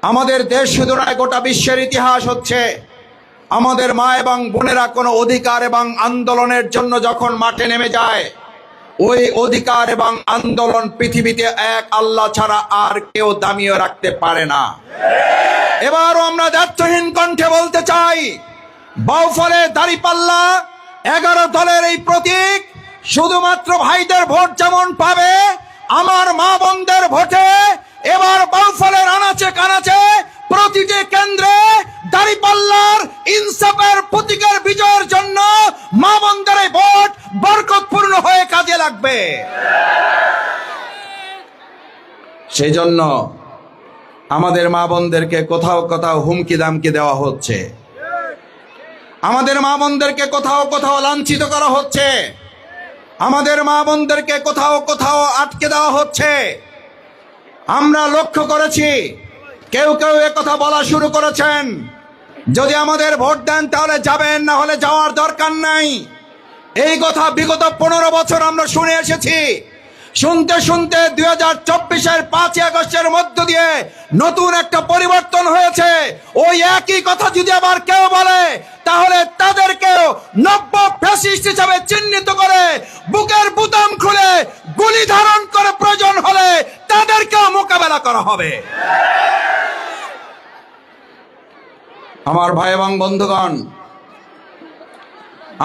আমাদের দেশ শুধু নয়, গোটা বিশ্বের ইতিহাস হচ্ছে আমাদের মা এবং বোনেরা কোনো অধিকার এবং আন্দোলনের জন্য যখন মাঠে নেমে যায়, ওই অধিকার এবং আন্দোলন পৃথিবীতে এক আল্লাহ ছাড়া আর কেউ দামিয়ে রাখতে পারে না। এবারও আমরা দায়িত্বহীন কণ্ঠে বলতে চাই, বাউফলে দাঁড়িপাল্লা 11 দলের এই প্রতীক শুধুমাত্র ভাইদের ভোট যেমন পাবে, আমার মা বোনদের ভোটে এবার বাউফলের আনাচে কানাচে প্রতিটি কেন্দ্রে দাঁড়িপাল্লার ইনসাফের প্রতীকের বিজয়ের জন্য মা বোনদের এই ভোট বরকতপূর্ণ হয়ে কাজে লাগবে। সেই জন্য আমাদের মা বোনদেরকে কোথাও কোথাও হুমকি দামকি দেওয়া হচ্ছে, আমাদের মা বোনদেরকে কোথাও কোথাও লাঞ্ছিত করা হচ্ছে, আমাদের মা বোনদেরকে কোথাও কোথাও আটকে দেওয়া হচ্ছে। আমরা লক্ষ্য করেছি কেউ কেউ কথা বলা শুরু করেছেন, যদি আমাদের ভোট দেন তাহলে যাবেন, না হলে যাওয়ার দরকার নাই। এই কথা বিগত 15 বছর আমরা শুনে এসেছি। শুনতে শুনতে 2024-এর 5ই আগস্টের মধ্য দিয়ে নতুন একটা পরিবর্তন হয়েছে। ওই একই কথা যদি আবার কেউ বলে তাহলে তাদেরকেও নব্য ফ্যাসিস্ট হিসাবে চিহ্নিত করে বুকের বুতাম খুলে গুলি ধারণ করে প্রয়োজন হলে তাদেরকেও মোকাবেলা করা হবে। আমার ভাই এবং বন্ধুগণ,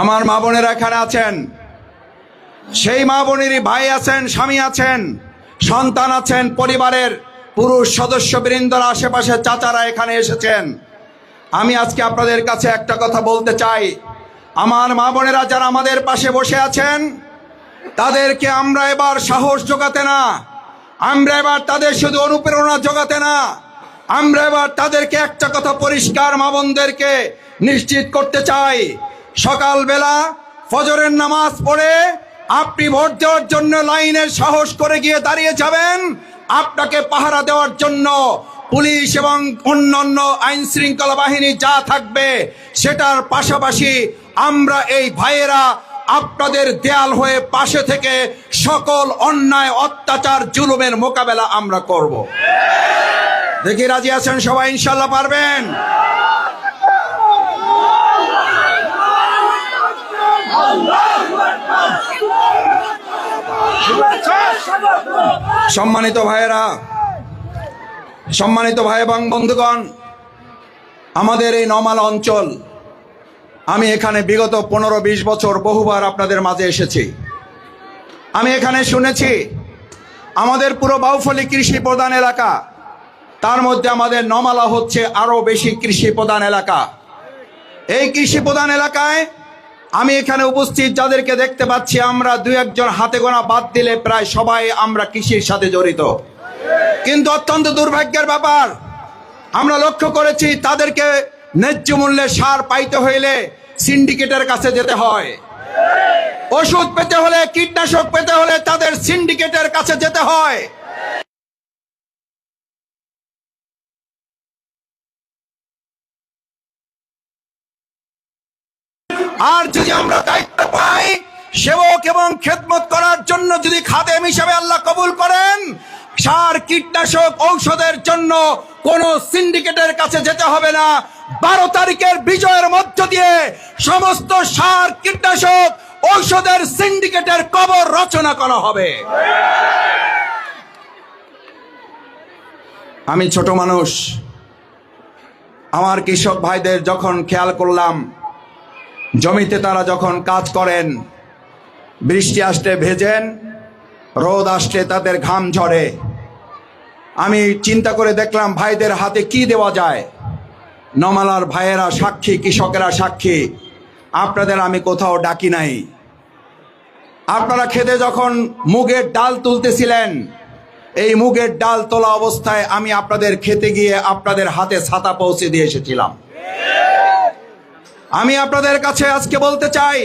আমার মা বোনেরা এখানে আছেন, সেই মা বোনেরই ভাই আছেন, স্বামী আছেন, সন্তান আছেন, পরিবারের পুরুষ সদস্যবৃন্দরা, আশেপাশে চাচারা এখানে এসেছেন। আমি আজকে আপনাদের কাছে একটা কথা বলতে চাই, আমার মা বোনেরা যারা আমাদের পাশে বসে আছেন তাদেরকে আমরা এবার সাহস জোগাতে না, আমরা এবার তাদের শুধু অনুপ্রেরণা জোগাতে না, আমরা এবার তাদেরকে একটা কথা পরিষ্কার মা বোনদেরকে নিশ্চিত করতে চাই, সকালবেলা ফজরের নামাজ পড়ে আপনি ভোট দেওয়ার জন্য লাইনের সাহস করে গিয়ে দাঁড়িয়ে যাবেন। আপনাকে পাহারা দেওয়ার জন্য পুলিশ এবং অন্যান্য আইন শৃঙ্খলা বাহিনী যা থাকবে, সেটার পাশাপাশি আমরা এই ভাইয়েরা আপনাদের দেয়াল হয়ে পাশে থেকে সকল অন্যায় অত্যাচার জুলুমের মোকাবেলা আমরা করব। দেখি রাজি আছেন সবাই? ইনশাল্লাহ পারবেন। সম্মানিত ভাইয়েরা, সম্মানিত ভাই এবং বন্ধুগণ, আমাদের এই নওমালা অঞ্চল, আমি এখানে বিগত 15-20 বছর বহুবার আপনাদের মাঝে এসেছি। আমি এখানে শুনেছি আমাদের পুরো বাউফলী কৃষি প্রধান এলাকা, তার মধ্যে আমাদের নওমালা হচ্ছে আরো বেশি কৃষি প্রধান এলাকা। এই কৃষি প্রধান এলাকায় আমি এখানে উপস্থিত যাদেরকে দেখতে পাচ্ছি, আমরা 2-1 জন হাতে গোনা বাদ দিলে প্রায় সবাই আমরা কৃষির সাথে জড়িত। কিন্তু অত্যন্ত দুর্ভাগ্যের ব্যাপার, আমরা লক্ষ্য করেছি তাদেরকে ন্যায্য মূল্যে সার পাইতে হইলে সিন্ডিকেটের কাছে যেতে হয়, ওষুধ পেতে হলে, কীটনাশক পেতে হলে তাদের সিন্ডিকেটের কাছে যেতে হয়। আর যদি আমরা দায়িত্ব পাই সেবক এবং খেদমত করার জন্য, যদি খাদেম হিসেবে আল্লাহ কবুল করেন, সার কীটনাশক ঔষধের জন্য কোন সিন্ডিকেটের কাছে যেতে হবে না। 12 তারিখের বিজয়ের মধ্য দিয়ে সমস্ত সার কীটনাশক ঔষধের সিন্ডিকেটের কবর রচনা করা হবে। আমি ছোট মানুষ, আমার কৃষক ভাইদের যখন খেয়াল করলাম জমিতে তারা যখন কাজ করেন, বৃষ্টি আসলে ভেজেন, রোদ আসলে তাদের ঘাম ঝরে, আমি চিন্তা করে দেখলাম ভাইদের হাতে কি দেওয়া যায়। নওমালার ভাইয়েরা সাক্ষী, কৃষকেরা সাক্ষী, আপনাদের আমি কোথাও ডাকি নাই। আপনারা খেতে যখন মুগের ডাল তুলতেছিলেন, এই মুগের ডাল তোলা অবস্থায় আমি আপনাদের খেতে গিয়ে আপনাদের হাতে ছাতা পৌঁছে দিয়ে এসেছিলাম। আমি আপনাদের কাছে আজকে বলতে চাই,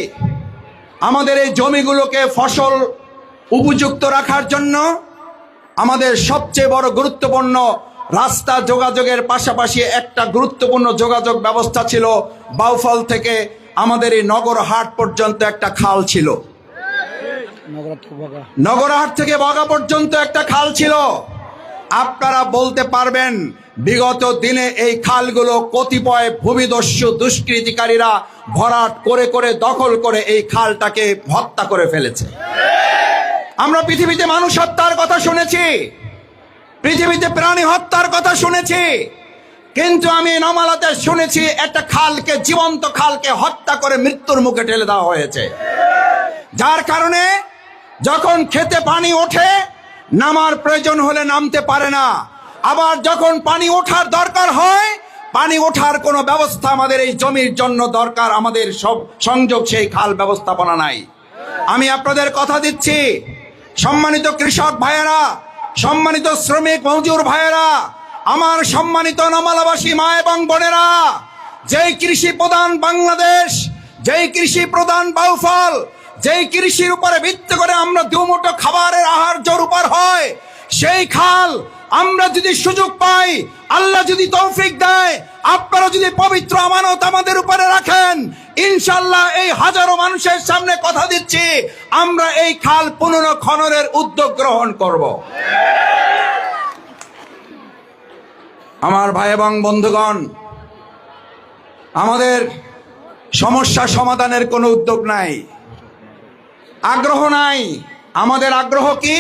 আমাদের এই জমিগুলোকে ফসল উপযুক্ত রাখার জন্য আমাদের সবচেয়ে বড় গুরুত্বপূর্ণ রাস্তা যোগাযোগের পাশাপাশি একটা গুরুত্বপূর্ণ যোগাযোগ ব্যবস্থা ছিল, বাউফল থেকে আমাদের এই নগরহাট পর্যন্ত একটা খাল ছিল, নগরহাট থেকে বগা পর্যন্ত একটা খাল ছিল। আপনারা বলতে পারবেন বিগত দিনে এই খালগুলো কতিপয় ভূমিদস্যু দুষ্কৃতিকারীরা ভরাট করে করে দখল করে এই খালটাকে হত্যা করে ফেলেছে। আমরা পৃথিবীতে মানুষ হত্যার কথা শুনেছি, পৃথিবীতে প্রাণী হত্যার কথা শুনেছি, কিন্তু আমি নমালাতে শুনেছি একটা খালকে, জীবন্ত খালকে হত্যা করে মৃত্যুর মুখে ঠেলে দেওয়া হয়েছে, যার কারণে যখন খেতে পানি ওঠে নামার প্রয়োজন হলে নামতে পারে না, আবার যখন পানি ওঠার দরকার হয় পানি ওঠার কোনো ব্যবস্থা আমাদের এই জমির জন্য দরকার, আমাদের সব সংযোগ সেই খাল ব্যবস্থাপনা নাই। আমি আপনাদের কথা দিচ্ছি, সম্মানিত কৃষক ভাইয়েরা, সম্মানিত শ্রমিক মজুর ভাইয়েরা, আমার সম্মানিত নমালাবাসী মা এবং বোনেরা, যেই কৃষি প্রধান বাংলাদেশ, যেই কৃষি প্রধান বাউফল, যেই কৃষির উপরে ভিত্তি করে আমরা দুমুঠো খাবারের আহার্য রূপার হয়, সেই খাল আমরা যদি সুযোগ পাই, আল্লাহ যদি তৌফিক দেয়, আপনারা যদি পবিত্র আমানত আমাদের উপরে রাখেন, ইনশাআল্লাহ এই হাজারো মানুষের সামনে কথা দিচ্ছি, আমরা এই খাল পুনর্খননের উদ্যোগ গ্রহণ করব। আমার ভাই এবং বন্ধুগণ, আমাদের সমস্যা সমাধানের কোনো উদ্যোগ নাই, আগ্রহ নাই। আমাদের আগ্রহ কি?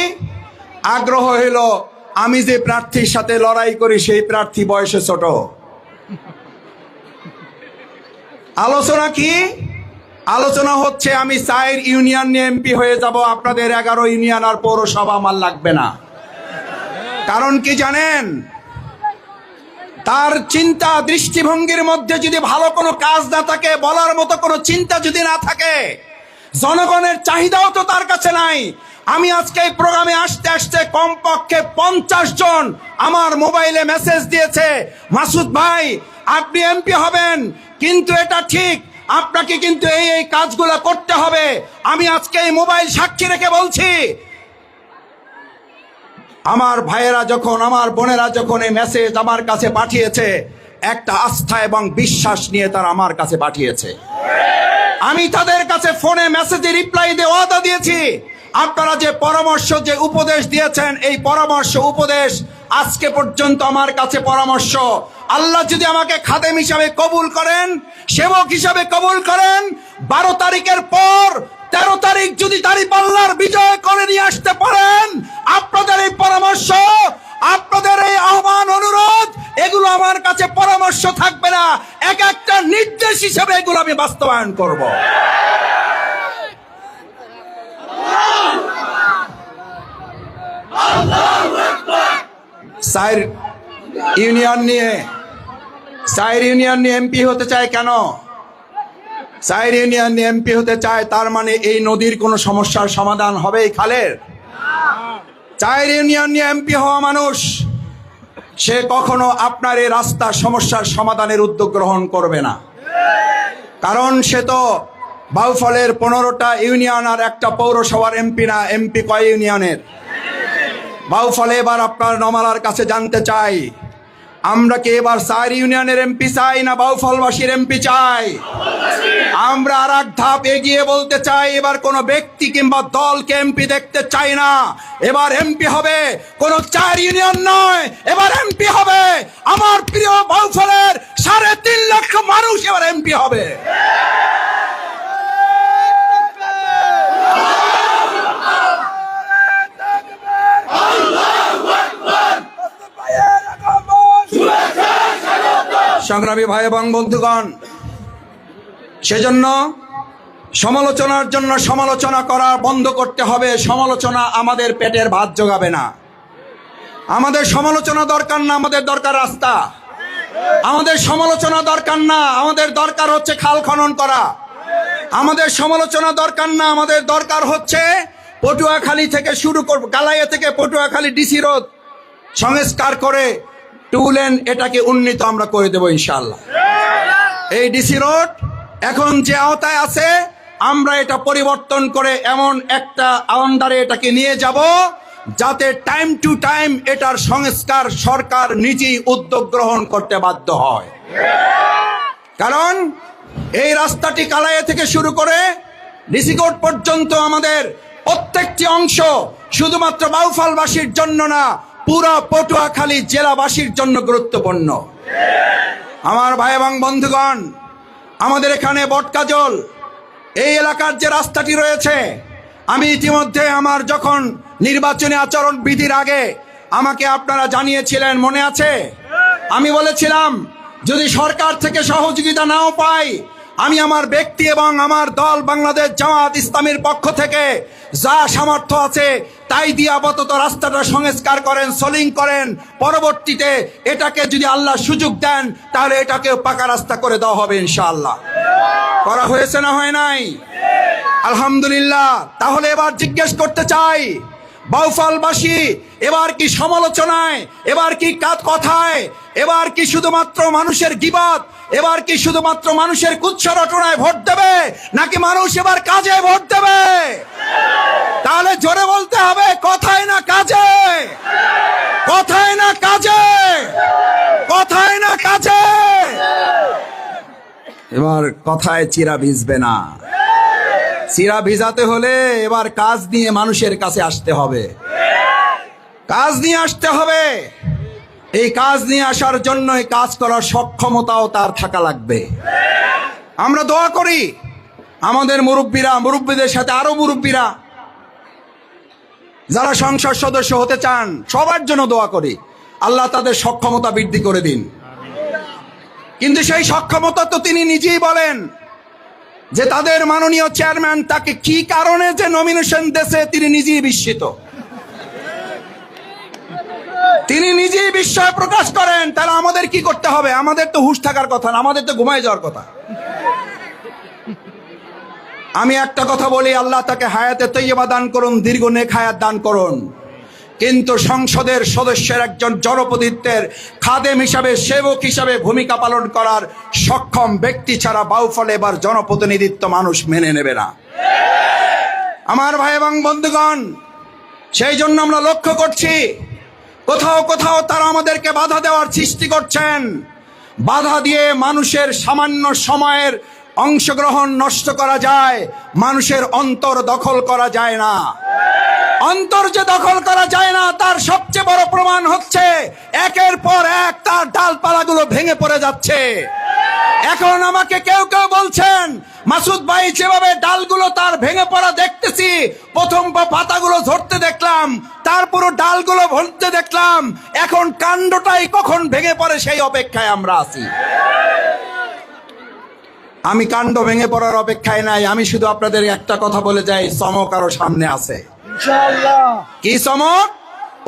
আগ্রহ হইল আমি যে প্রার্থীর সাথে লড়াই করি সেই প্রার্থী বয়সে ছোট। আলোচনা কি? আলোচনা হচ্ছে আমি 4 ইউনিয়ন নিয়ে এমপি হয়ে যাব, আপনাদের 11 ইউনিয়ন আর পৌরসভা আমার লাগবে না। কারণ কি জানেন? তার চিন্তা দৃষ্টিভঙ্গির মধ্যে যদি ভালো কোনো কাজ না থাকে, বলার মতো কোনো চিন্তা যদি না থাকে, জনগণের চাহিদাও তো তার কাছে নাই। আমি আজকে এই প্রোগ্রামে আসতে আসতে কমপক্ষে 50 জন আমার মোবাইলে মেসেজ দিয়েছে, মাসুদ ভাই আপনি এমপি হবেন, কিন্তু এটা ঠিক, আপনাকে কিন্তু এই কাজগুলো করতে হবে। আমি আজকে এই মোবাইল সাক্ষী রেখে বলছি, আমার ভাইয়েরা যখন, আমার বোনেরা যখন এই মেসেজ আমার কাছে পাঠিয়েছে, একটা আস্থা এবং বিশ্বাস নিয়ে তারা আমার কাছে পাঠিয়েছে। আমি তাদের কাছে ফোনে মেসেজে রিপ্লাই দিয়ে ওয়াদা দিয়েছি, আপনারা যে পরামর্শ, যে উপদেশ দিয়েছেন, এই পরামর্শ উপদেশ আজকে পর্যন্ত আমার কাছে পরামর্শ, আল্লাহ যদি আমাকে খাদেম হিসাবে কবুল করেন, সেবক হিসাবে কবুল করেন, 12 তারিখের পর 13 তারিখ যদি দাঁড়িপাল্লার বিজয় করে নিয়ে আসতে পারেন, আপনাদের এই পরামর্শ, আপনাদের এই আহ্বান, অনুরোধ, এগুলো আমার কাছে পরামর্শ থাকবে না, এক একটা নির্দেশ হিসেবে এগুলো আমি বাস্তবায়ন করব। চার ইউনিয়ন নিয়ে এমপি হতে চায় কেন? 4 ইউনিয়ন নিয়ে এমপি হতে চায়, তার মানে এই নদীর কোনো সমস্যার সমাধান হবে এই খালের? 4 ইউনিয়ন নিয়ে এমপি হওয়া মানুষ সে কখনো আপনার এই রাস্তার সমস্যার সমাধানের উদ্যোগ গ্রহণ করবে না, কারণ সে তো বাউফলের 15টা ইউনিয়ন আর একটা পৌরসভার এমপি না। এমপি কয় ইউনিয়নের? বাউফলে এবার আপনার নমালার কাছে জানতে চাই, আমরা কি এবার 4 ইউনিয়নের এমপি চাই না বাউফলবাসীর এমপি চাই? আমরা আর এক ধাপ এগিয়ে বলতে চাই, এবার কোনো ব্যক্তি কিংবা দলকে এমপি দেখতে চাই না। এবার এমপি হবে কোন 4 ইউনিয়ন নয়, এবার এমপি হবে আমার প্রিয় বাউফলের 3.5 লক্ষ মানুষ এবার এমপি হবে। সংগ্রামী ভাই এবং বন্ধুগণ, সেজন্য সমালোচনার জন্য সমালোচনা করা বন্ধ করতে হবে। সমালোচনা আমাদের পেটের ভাত জোগাবে না। আমাদের সমালোচনা দরকার না, আমাদের দরকার রাস্তা। আমাদের সমালোচনা দরকার না, আমাদের দরকার হচ্ছে খাল খনন করা। আমাদের সমালোচনা দরকার না, আমাদের দরকার হচ্ছে পটুয়াখালী থেকে শুরু করব, গালাইয়া থেকে পটুয়াখালী ডিসি রোড সংস্কার করে 2 লেন এটাকে উন্নীত আমরা করে দেব ইনশাআল্লাহ। এই ডিসি রোড এখন যে আওতায় আছে, আমরা এটা পরিবর্তন করে এমন একটা আন্ডারে এটাকে নিয়ে যাব যাতে টাইম টু টাইম এটার সংস্কার সরকার নিজেই উদ্যোগ গ্রহণ করতে বাধ্য হয়। কারণ এই রাস্তাটি কালাইয়া থেকে শুরু করে ডিসি কোর্ট পর্যন্ত আমাদের প্রত্যেকটি অংশ শুধুমাত্র বাউফলবাসীর জন্য না, পুরো পটুয়াখালী জেলাবাসীর জন্য গুরুত্বপূর্ণ। আমার ভাই এবং বন্ধুগণ, আমাদের এখানে বটকাজল এই এলাকার যে রাস্তাটি রয়েছে, আমি ইতিমধ্যে আমার যখন নির্বাচনী আচরণ বিধির আগে আমাকে আপনারা জানিয়েছিলেন, মনে আছে? আমি বলেছিলাম যদি সরকার থেকে সহযোগিতা নাও পাই, আমি আমার ব্যক্তি এবং আমার দল বাংলাদেশ জামাত ইসলামীর পক্ষ থেকে যা সামর্থ্য আছে তাই দিয়ে আপাতত রাস্তাটা সংস্কার করেন, সলিং করেন, পরবর্তীতে এটাকে যদি আল্লাহ সুযোগ দেন তাহলে এটাকে পাকা রাস্তা করে দেওয়া হবে ইনশাআল্লাহ। করা হয়েছে না হয় নাই? আলহামদুলিল্লাহ। তাহলে এবার জিজ্ঞেস করতে চাই, বাউফলবাসী এবার কি সমালোচনায়, এবার কি কথায়, এবার কি শুধুমাত্র মানুষের গীবত, এবার কি শুধুমাত্র মানুষের কুৎসা রটনায় ভোট দেবে, নাকি মানুষ এবার কাজে ভোট দেবে? তাহলে জোরে বলতে হবে, কথায় না কাজে, কথায় না কাজে, কথায় না কাজে। এবার কথায় চিরা ভিজবে না। চিরা ভিজাতে হলে এবার কাজ নিয়ে মানুষের কাছে আসতে হবে, কাজ নিয়ে আসতে হবে। এই কাজ নিয়ে আসার জন্য কাজ করার সক্ষমতাও তার থাকা লাগবে। আমরা দোয়া করি আমাদের মুরব্বীদের সাথে আরো মুরব্বীরা যারা সংসদ সদস্য হতে চান সবার জন্য দোয়া করি, আল্লাহ তাদের সক্ষমতা বৃদ্ধি করে দিন। কিন্তু সেই সক্ষমতা তো তিনি নিজেই বলেন যে তাদের মাননীয় চেয়ারম্যান তাকে কি কারণে যে নমিনেশন দেশে তিনি নিজেই বিস্মিত, তিনি নিজেই বিস্ময় প্রকাশ করেন। তাহলে আমাদের কি করতে হবে? আমাদের তো হুঁশ থাকার কথা না, আমাদের তো ঘুমায় যাওয়ার কথা। আমি একটা কথা বলি, আল্লাহ তাকে হায়াতে তৈয়বা দান করুন, দীর্ঘ নেক হায়াত দান করুন, কিন্তু সংসদের সদস্যের একজন জনপ্রতিনিধিত্বের খাদেম হিসাবে, সেবক হিসাবে ভূমিকা পালন করার সক্ষম ব্যক্তি ছাড়া বাউফলে এবার জনপ্রতিনিধিত্ব মানুষ মেনে নেবে না। আমার ভাই এবং বন্ধুগণ, সেই জন্য আমরা লক্ষ্য করছি কোথাও কোথাও তারা আমাদেরকে বাধা দেওয়ার সৃষ্টি করছেন। বাধা দিয়ে মানুষের সামান্য সময়ের অংশগ্রহণ নষ্ট করা যায়, মানুষের অন্তর দখল করা যায় না। অন্তর যে দখল করা যায় না তার সবচেয়ে বড় প্রমাণ হচ্ছে একের পর এক তার ডালপালাগুলো ভেঙে পড়ে যাচ্ছে। এখন আমাকে কেউ কেউ বলছেন, মাসুদ ভাই যেভাবে ডালগুলো তার ভেঙে পড়া দেখতেছি, প্রথম পাতাগুলো ধরতে দেখলাম, তারপর ডালগুলো ভরতে দেখলাম, এখন কাণ্ডটাই কখন ভেঙে পড়ে সেই অপেক্ষায় আমরা আছি। আমি কাণ্ড ভেঙে পড়ার অপেক্ষায় নাই, আমি শুধু আপনাদের একটা কথা বলে যাই, চমক আরো সামনে আছে। কি চমক?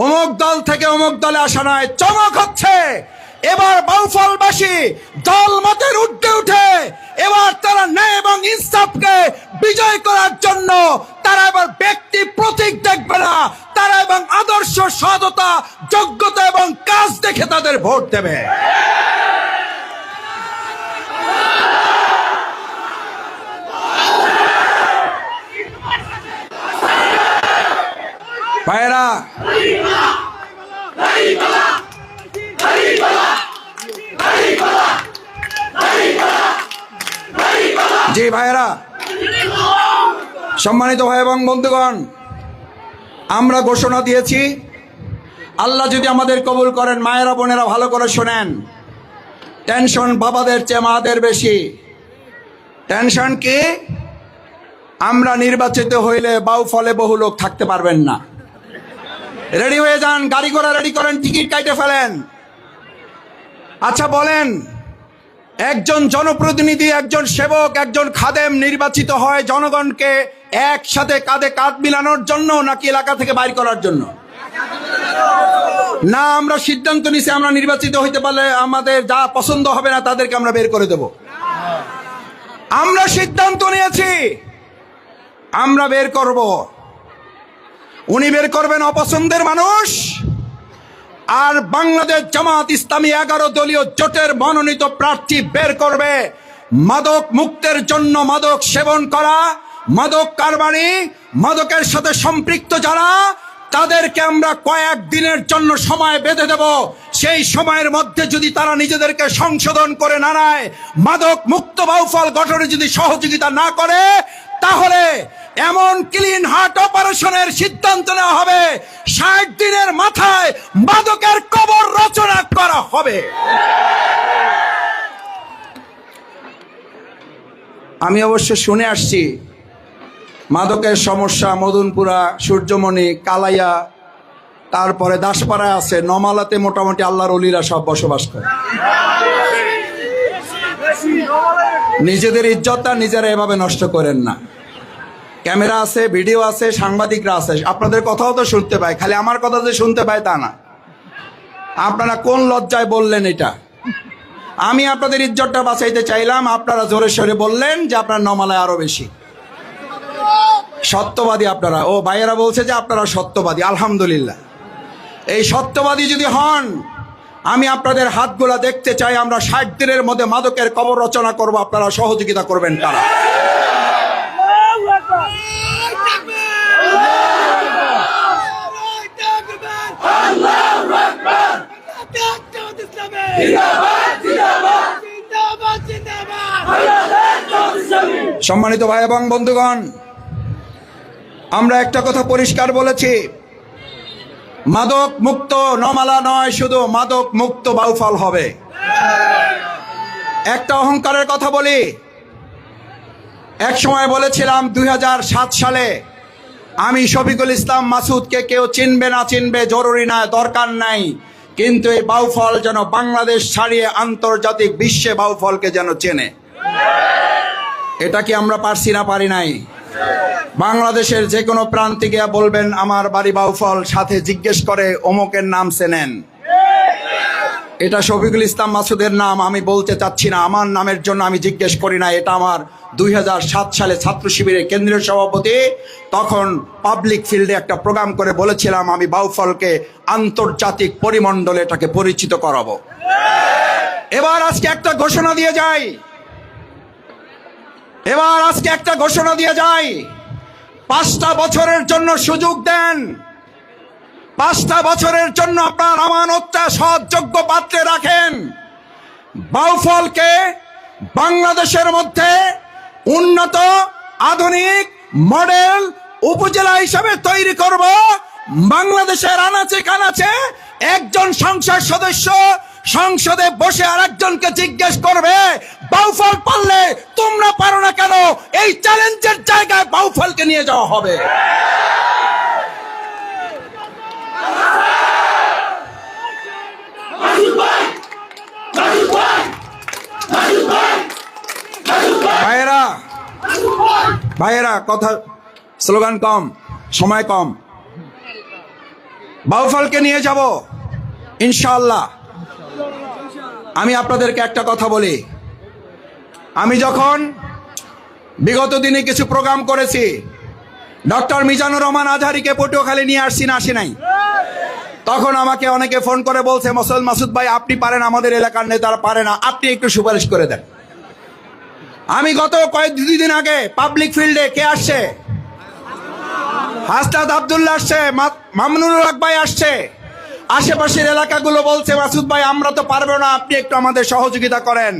অমুক দল থেকে অমুক দলে আসা নয়, চমক হচ্ছে এবার বাউফলবাসী দল মতের ঊর্ধ্বে উঠে এবার তারা ন্যায় এবং ইনসাফকে বিজয় করার জন্য তারা এবার ব্যক্তি প্রতীক দেখবে না, তারা এবং আদর্শ, সততা, যোগ্যতা এবং কাজ দেখে তাদের ভোট দেবে। ভাইরা, জি ভাইরা, সম্মানিত ভাই এবং বন্ধুগণ, আমরা ঘোষণা দিয়েছি, আল্লাহ যদি আমাদের কবুল করেন, মায়েরা বোনেরা ভালো করে শোনেন, টেনশন বাবাদের চেয়ে মাদের বেশি। টেনশন কি? আমরা নির্বাচিত হইলে বাউফলে বহু লোক থাকতে পারবেন না। রেডি হয়ে যান, গাড়ি ঘোড়া রেডি করেন, টিকিট কাটে ফেলেন। আচ্ছা বলেন, একজন জনপ্রতিনিধি, একজন সেবক, একজন খাদেম নির্বাচিত হয় জনগণকে একসাথে কাঁধে কাঁধ মিলানোর জন্য নাকি এলাকা থেকে বাইর করার জন্য? না, আমরা সিদ্ধান্ত নিছি আমরা নির্বাচিত হইতে পারলে আমাদের যা পছন্দ হবে না তাদেরকে আমরা বের করে দেব। আমরা সিদ্ধান্ত নিয়েছি আমরা বের করব। উনি বের করবেন অপছন্দের মানুষ, আর বাংলাদেশ জামাত ইসলামী 11 দলীয় জোটের মনোনীত প্রার্থী বের করবে মাদক মুক্তের জন্য। মাদক সেবন করা, মাদক কারবারি, মাদকের সাথে সম্পৃক্ত যারা, তাদেরকে আমরা কয়েক দিনের জন্য সময় বেঁধে দেব। সেই সময়ের মধ্যে যদি তারা নিজেদেরকে সংশোধন করে না নেয়, মাদক মুক্ত বাউফল গঠনে যদি সহযোগিতা না করে, তাহলে এমন ক্লিন হার্ট অপারেশনের সিদ্ধান্ত নেওয়া হবে 60 দিনের মাথায় মাদকের কবর রচনা করা হবে। আমি অবশ্য শুনে আসছি মাদকের সমস্যা মদনপুরা, সূর্যমণি, কালাইয়া, তারপরে দাসপাড়ায় আছে, নমালাতে মোটামুটি আল্লাহর ওলিরা সব বসবাস করে। নিজেদের ইজ্জতটা নিজেরা এভাবে নষ্ট করেন না। ক্যামেরা আছে, ভিডিও আছে, সাংবাদিকরা আছে, আপনাদের কথাও তো শুনতে পায়, খালি আমার কথা যে শুনতে পায় তা না। আপনারা কোন লজ্জায় বললেন এটা? আমি আপনাদের ইজ্জতটা বাঁচাইতে চাইলাম, আপনারা জোরে সরে বললেন যে আপনার নমালায় আরো বেশি। সত্যবাদী আপনারা, ও ভাইয়েরা বলছে যে আপনারা সত্যবাদী, আলহামদুলিল্লাহ। এই সত্যবাদী যদি হন, আমি আপনাদের হাতগুলা দেখতে চাই। আমরা 60 দিনের মধ্যে মাদকের কবর রচনা করব, আপনারা সহযোগিতা করবেন কারা? সম্মানিত ভাই এবং বন্ধুগণ, আমরা একটা কথা পরিষ্কার বলেছি, মাদক মুক্ত নমালা নয়, শুধু মাদক মুক্ত বাউফল হবে। একটা অহংকারের কথা বলি, এক সময় বলেছিলাম 2007 সালে, আমি শফিকুল ইসলাম মাসুদকে কেউ চিনবে না চিনবে জরুরি না, দরকার নাই, কিন্তু এই বাউফল যেন বাংলাদেশ ছাড়িয়ে আন্তর্জাতিক বিশ্বে বাউফলকে যেন চেনে। এটা কি আমরা পারছি না পারি নাই? বাংলাদেশের যে কোনো প্রান্তে গিয়ে বলবেন আমার বাড়ি বাউফল, সাথে জিজ্ঞেস করে অমুকের নাম চেনেন? এটা শফিকুল ইসলাম মাসুদের নাম, আমি বলতে চাচ্ছি না, আমার নামের জন্য আমি জিজ্ঞেস করি না। এটা আমার 2007 সালে ছাত্র শিবিরের কেন্দ্রীয় সভাপতি, তখন পাবলিক ফিল্ডে একটা প্রোগ্রাম করে বলেছিলাম আমি বাউফলকে আন্তর্জাতিক পরিমণ্ডলে এটাকে পরিচিত করাবো। এবার আজকে একটা ঘোষণা দিয়ে যাই, 5টা বছরের জন্য সুযোগ দেন, 5টা বছরের জন্য আপনার আমানতটা সৎযোগ্য পাত্রে রাখেন। বাউফলকে বাংলাদেশের মধ্যে উন্নত আধুনিক মডেল উপজেলা হিসেবে তৈরি করব। বাংলাদেশের আনাচে কানাচে একজন সংসদ সদস্য সংসদে বসে আরেকজনকে জিজ্ঞেস করবে বাউফল পারলে তোমরা পারো না কেন? এই চ্যালেঞ্জের জায়গায় বাউফলকে নিয়ে যাওয়া হবে। ভাইয়েরা কথা, স্লোগান কম, সময় কম। বাউফলকে নিয়ে যাব ইনশাআল্লাহ। আমি আপনাদেরকে একটা কথা বলি, আমি যখন বিগত দিনে কিছু প্রোগ্রাম করেছি, ডক্টর মিজানুর রহমান আজহারীকে পটুয়াখালী নিয়ে আসছি না আসি নাই, তখন আমাকে অনেকে ফোন করে বলছে মোসল মাসুদ ভাই আপনি পারেন, আমাদের এলাকার নেতারা পারে না, আপনি একটু সুপারিশ করে দেন। আমি গত দুই দিন আগে পাবলিক ফিল্ডে কে আসছে? হাসনাত আব্দুল্লাহ আসছে, মামুনুল হক ভাই আসছে, আশেপাশের এলাকাগুলো বলছে মাসুদ ভাই আমরা তো পারবো না, আপনি একটু আমাদের সহযোগিতা করেন।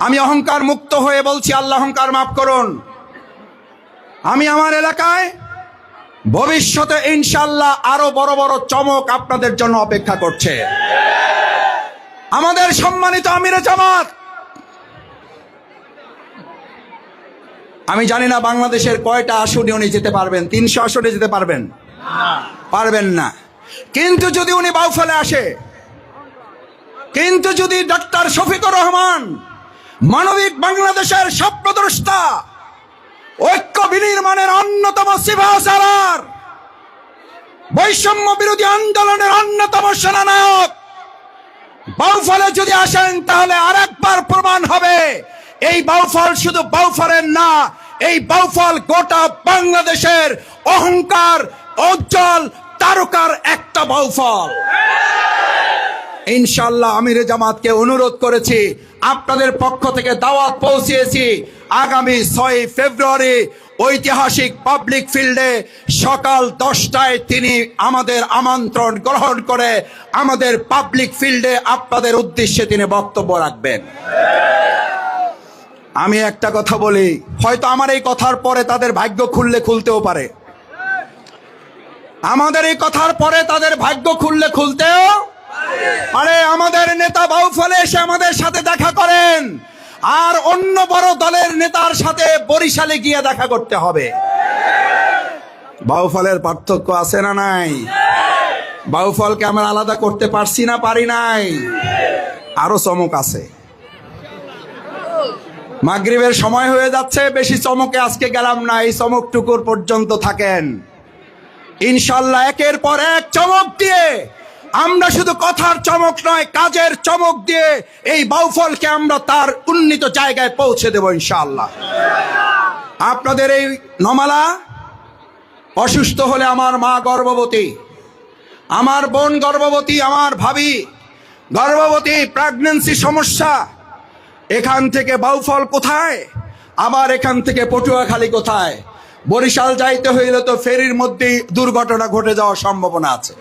আমি অহংকার মুক্ত হয়ে বলছি আল্লাহ অহংকার মাফ করুন। আমি আমার এলাকায় ভবিষ্যতে ইনশাআল্লাহ আরো বড় বড় চমক আপনাদের জন্য অপেক্ষা করছে। আমাদের সম্মানিত আমিরে জামাত, আমি জানি না বাংলাদেশের কয়টা আসনে উনি যেতে পারবেন, 300 আসনে যেতে পারবেন? পারবেন না। কিন্তু যদি উনি বাউফলে আসে, কিন্তু যদি ডক্টর শফিকুর রহমান মানবিক বাংলাদেশের স্বপ্নদ্রষ্টা, ঐক্য বিনির্মাণের অন্যতম সিপাহসালার, বৈষম্য বিরোধী আন্দোলনের অন্যতম সেনানায়ক বাউফলে যদি আসেন, তাহলে আরেকবার প্রমাণ হবে এই বাউফল শুধু বাউফলের না, এই বাউফল গোটা বাংলাদেশের অহংকার উজ্জ্বল তারকার একটা বাউফল। ইনশাআল্লাহ আমিরে জামাতকে অনুরোধ করেছি, আপনাদের পক্ষ থেকে দাওয়াত পৌঁছিয়েছি, আগামী 6 ফেব্রুয়ারি ঐতিহাসিক পাবলিক ফিল্ডে সকাল 10টায় তিনি আমাদের আমন্ত্রণ গ্রহণ করে আমাদের পাবলিক ফিল্ডে আপনাদের উদ্দেশ্যে তিনি বক্তব্য রাখবেন। আমি একটা কথা বলি, হয়তো আমার এই কথার পরে তাদের ভাগ্য খুলতেও পারে, আমাদের এই কথার পরে তাদের ভাগ্য খুলতেও পারে। আমাদের নেতা বাউফলে এসে আমাদের সাথে দেখা করেন, আর অন্য বড় দলের নেতার সাথে বরিশালে গিয়ে দেখা করতে হবে। বাউফলের পার্থক্য আছে না নাই? বাউফলকে আমরা আলাদা করতে পারছি না পারি নাই? আরো চমক আছে। মাগরিবের সময় হয়ে যাচ্ছে, বেশি চমকে আজকে গেলাম না, এই চমকটুকুর পর্যন্ত থাকেন। ইনশাল্লাহ একের পর এক চমক দিয়ে, আমরা শুধু কথার চমক নয়, কাজের চমক দিয়ে এই বাউফলকে আমরা তার উন্নীত জায়গায় পৌঁছে দেব ইনশাআল্লাহ। আপনাদের এই নমালা অসুস্থ হলে, আমার মা গর্ভবতী, আমার বোন গর্ভবতী, আমার ভাবি গর্ভবতী, প্রেগন্যান্সি সমস্যা, এখান থেকে বাউফল কোথায়, আবার এখান থেকে পটুয়াখালী কোথায়? বরিশাল যাইতে হইলে তো ফেরির মধ্যেই দুর্ঘটনা ঘটে যাওয়ার সম্ভাবনা আছে।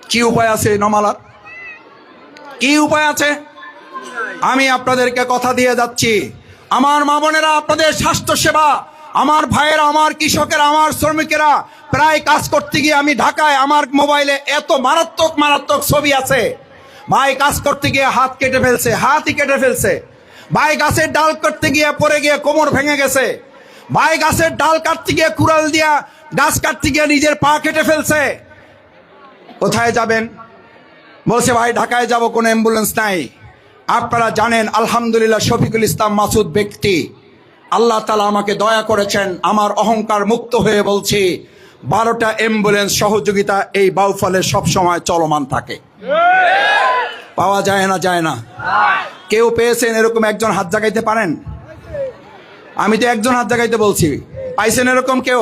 কি উপায় আছে নমালার? কি উপায় আছে? আমি আপনাদেরকে কথা দিয়ে যাচ্ছি, আমার মা বোনেরা, আপনাদের স্বাস্থ্য সেবা, আমার ভাইয়েরা, আমার কৃষকেরা, আমার শ্রমিকেরা, প্রায় কাজ করতে গিয়ে আমি ঢাকায়, আমার মোবাইলে এত মারাত্মক ছবি আছে। ভাই কাজ করতে গিয়ে হাত কেটে ফেলছে, হাতই কেটে ফেলছে। ভাই গাছের ডাল কাটতে গিয়ে পড়ে গিয়ে কোমর ভেঙে গেছে। ভাই গাছের ডাল কাটতে গিয়ে কুড়াল দিয়া গাছ কাটতে গিয়ে নিজের পা কেটে ফেলছে। কোথায় যাবেন? বলছে ভাই ঢাকায় যাব, কোনো অ্যাম্বুলেন্স নাই। আপনারা জানেন আলহামদুলিল্লাহ, শফিকুল ইসলাম মাসুদ ব্যক্তি, আল্লাহ তাআলা আমাকে দয়া করেছেন, আমার অহংকার মুক্ত হয়ে বলছি, 12টা অ্যাম্বুলেন্স সহযোগিতা এই বাউফলে সব সময় চলমান থাকে। পাওয়া যায় না? যায় না? কেউ পেয়েছেন এরকম একজন হাত জাগাইতে পারেন? আমি তো একজন হাত জাগাইতে বলছি, পাইছেন এরকম কেউ?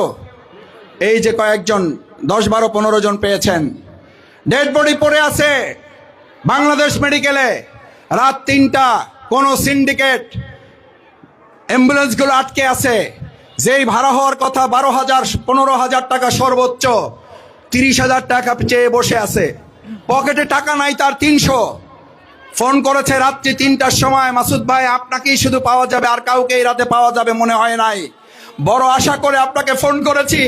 এই যে কয়েকজন 10, 12, 15 জন পেয়েছেন। ডেড বডি পড়ে আছে বাংলাদেশ মেডিকেলে, রাত 3টা, কোন সিন্ডিকেট অ্যাম্বুলেন্সগুলো আটকে আছে। যেই ভাড়া হওয়ার কথা 12,000, 15,000 টাকা সর্বোচ্চ, 30,000 টাকা চেয়ে বসে আছে। পকেটে টাকা নাই তার 300। ফোন করেছে রাত্রি 3টার সময়, মাসুদ ভাই আপনাকেই শুধু পাওয়া যাবে, আর কাউকে এই রাতে পাওয়া যাবে মনে হয় নাই। বড় আশা করে আপনাকে ফোন করেছি।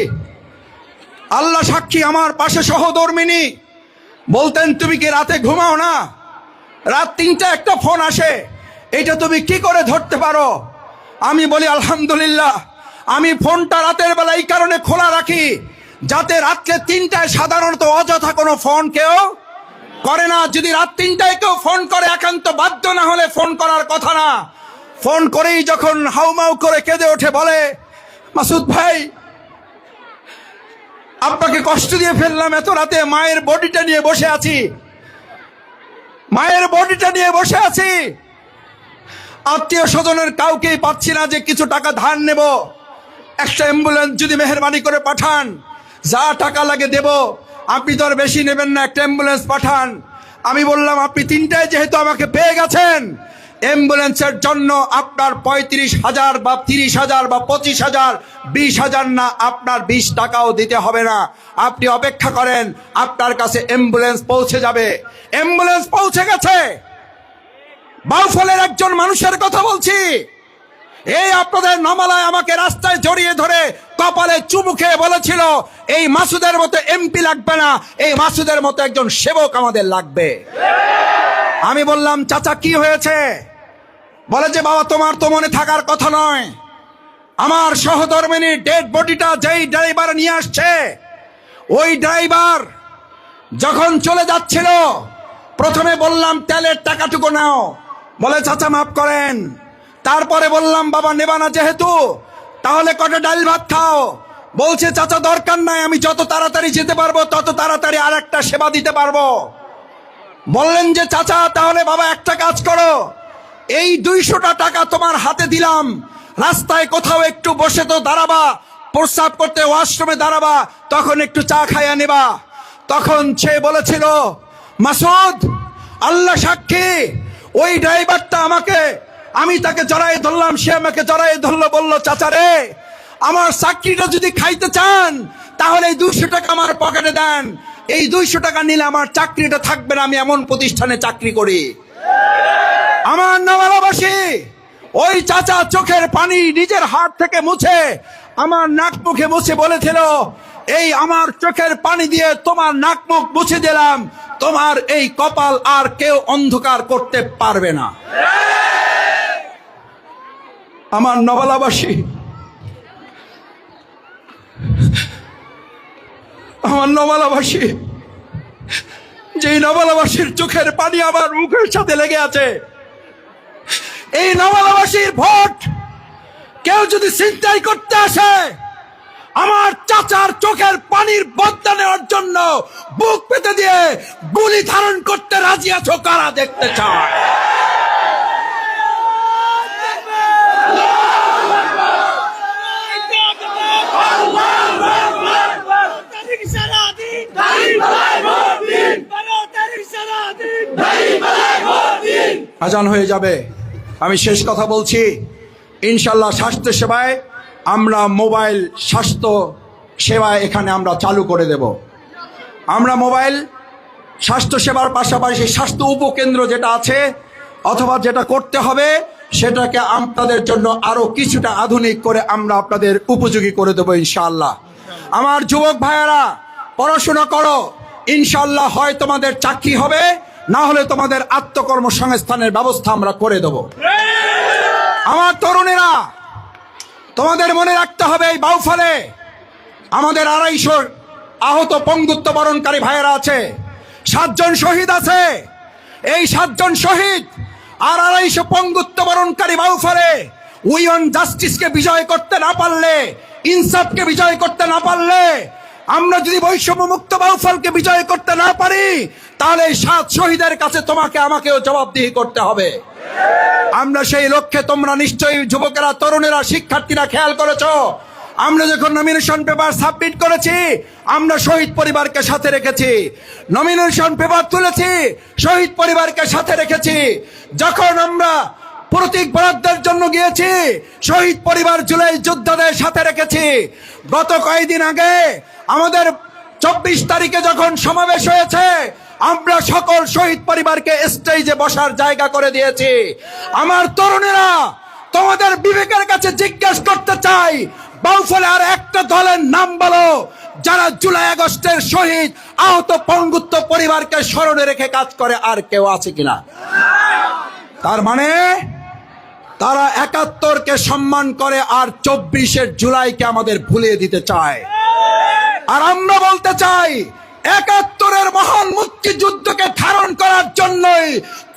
আল্লাহ সাক্ষী, আমার পাশে সহধর্মিনী বলতেন, তুমি কি রাতে ঘুমাও না? রাত 3টা একটা ফোন আসে, এটা তুমি কি করে ধরতে পারো? আমি বলি আলহামদুলিল্লাহ, আমি ফোনটা রাতের বেলা এই কারণে খোলা রাখি, যাতে রাত্রে 3টায় সাধারণত অযথা কোনো ফোন কেউ করে না। যদি রাত 3টায় কেউ ফোন করে, একান্ত বাধ্য না হলে ফোন করার কথা না। ফোন করেই যখন হাউমাউ করে কেঁদে ওঠে, বলে মাসুদ ভাই আপনাকে কষ্ট দিয়ে ফেললাম, এত রাতে মায়ের বডিটা নিয়ে বসে আছি, মায়ের বডিটা নিয়ে বসে আছি, আত্মীয় স্বজনের কাউকেই পাচ্ছি না যে কিছু টাকা ধার নেব। একটা অ্যাম্বুলেন্স যদি মেহেরবানি করে পাঠান, যা টাকা লাগে দেব, আপনি তো আর বেশি নেবেন না, একটা অ্যাম্বুলেন্স পাঠান। আমি বললাম, আপনি 3টায় যেহেতু আমাকে পেয়ে গেছেন, অ্যাম্বুলেন্সের জন্য আপনার 35,000 বা 30,000 বা 25,000, 20,000 না, আপনার 20 টাকাও দিতে হবে না। আপনি অপেক্ষা করেন, আপনার কাছে অ্যাম্বুলেন্স পৌঁছে যাবে। অ্যাম্বুলেন্স পৌঁছে গেছে। বাউফলের একজন মানুষের কথা বলছি, এই আপনাদের নমালায় আমাকে রাস্তায় জড়িয়ে ধরে কপালে চুমু খেয়ে বলেছিল, এই মাসুদের মতো এমপি লাগবে না, এই মাসুদের মতো একজন সেবক আমাদের লাগবে। আমি বললাম, চাচা কি হয়েছে? বলে যে বাবা, তোমার তো মনে থাকার কথা নয়, আমার সহধর্মিনীর ডেড বডিটা যেই ড্রাইভার নিয়ে আসছে, ওই ড্রাইভার যখন চলে যাচ্ছিল, প্রথমে বললাম তেলের টাকাটুকু নাও, বলে চাচা মাফ করেন। তারপরে বললাম, বাবা নেবা না যেহেতু, তাহলে কটা ডাল ভাত খাও। বলছে চাচা দরকার নাই, আমি যত তাড়াতাড়ি যেতে পারবো তত তাড়াতাড়ি আর একটা সেবা দিতে পারবো। বললেন যে চাচা তাহলে বাবা একটা কাজ করো, এই 200টা টাকা তোমার হাতে দিলাম, রাস্তায় কোথাও একটু বসে তো দাঁড়াবা, প্রস্রাব করতে ওয়াশরুমে দাঁড়াবা, তখন একটু চা খাইয়া নেবা। তখন সে বলেছিল, মাসুদ আল্লাহ সাক্ষী, ওই ড্রাইভারটা আমাকে, আমি তাকে জড়াই ধরলাম, সে আমাকে জড়াই ধরলো, বললো চাচা রে, আমার চাকরিটা যদি খাইতে চান তাহলে এই 200 টাকা আমার পকেটে দেন, এই 200 টাকা নিলে আমার চাকরিটা থাকবে না, আমি এমন প্রতিষ্ঠানে চাকরি করি। আমার নওয়ালাবাসী, ওই চাচা চোখের পানি নিজের হাত থেকে মুছে আমার নাক মুখে মুছে বলেছিল, এই আমার চোখের পানি দিয়ে তোমার নাক মুখ মুছে দিলাম, তোমার এই কপাল আর কেউ অন্ধকার করতে পারবে না। আমার নওয়ালাবাসী, আমার নওয়ালাবাসী, যেই নওয়ালাবাসীর চোখের পানি আমার মুখের সাথে লেগে আছে, এই নওয়ালাবাসীর ভোট কেউ যদি ছিনতাই করতে আসে, আমার চাচার চোখের পানির বদলা নেওয়ার জন্য বুক পেতে দিয়ে গুলি ধারণ করতে রাজি আছো কারা দেখতে চায়? আজান হয়ে যাবে, আমি শেষ কথা বলছি। ইনশাল্লাহ স্বাস্থ্য সেবায় আমরা মোবাইল স্বাস্থ্য সেবা এখানে আমরা চালু করে দেব। আমরা মোবাইল স্বাস্থ্য সেবার পাশাপাশি স্বাস্থ্য উপকেন্দ্র যেটা আছে অথবা যেটা করতে হবে সেটাকে আপনাদের জন্য আরো কিছুটা আধুনিক করে আমরা আপনাদের উপযোগী করে দেবো ইনশাআল্লাহ। আমার যুবক ভাইয়েরা, পড়াশোনা করো, ইনশাআল্লাহ হয় তোমাদের চাকরি হবে, না হলে তোমাদের আত্মকর্মসংস্থানের ব্যবস্থা আমরা করে দেব। আমার তরুণেরা, তোমাদের মনে রাখতে হবে এই বাউফলে আমাদের 250 আহত পঙ্গুত্ব বরণকারী ভাইয়েরা আছে, 7 জন শহীদ আছে। এই 7 জন শহীদ আর 250 পঙ্গুত্ব বরণকারী বাউফলে উইয়ন জাস্টিসকে বিজয় করতে না পারলে, ইনসাফকে বিজয় করতে না পারলে, আমরা যদি বৈষম্য মুক্ত বাউফলকে বিজয় করতে না পারি, তাহলে এই 7 শহীদের কাছে তোমাকে আমাকেও জবাবদিহি করতে হবে। আমরা সেই লক্ষ্যে, তোমরা নিশ্চয়ই যুবকেরা, তরুণেরা, শিক্ষার্থীরা খেয়াল করেছো, আমরা যখন নমিনেশন পেপার সাবমিট করেছি আমরা শহীদ পরিবারকে সাথে রেখেছি, নমিনেশন পেপার তুলেছি শহীদ পরিবারকে সাথে রেখেছি। যখন আমরা প্রতীক বরাদ্দের জন্য গিয়েছি শহীদ পরিবার, জুলাই যোদ্ধাদের সাথে রেখেছি। গত কয়েকদিন আগে আমাদের 24 তারিখে যখন সমাবেশ হয়েছে, আমরা সকল শহীদ পরিবারকে স্টেজে বসার জায়গা করে দিয়েছি। আমার তরুণেরা, তোমাদের বিবেকের কাছে জিজ্ঞেস করতে চাই, বাউফলে আর একটা দলের নাম বলো যারা জুলাই আগস্টের শহীদ আহত পঙ্গুত্ব পরিবারকে স্মরণে রেখে কাজ করে, আর কেউ আছে কিনা? তার মানে তারা 71কে সম্মান করে আর 24 জুলাইকে আমাদের ভুলিয়ে দিতে চায়। আর আমরা বলতে চাই, 71-এর মহান মুক্তিযুদ্ধকে ধারণ করার জন্যই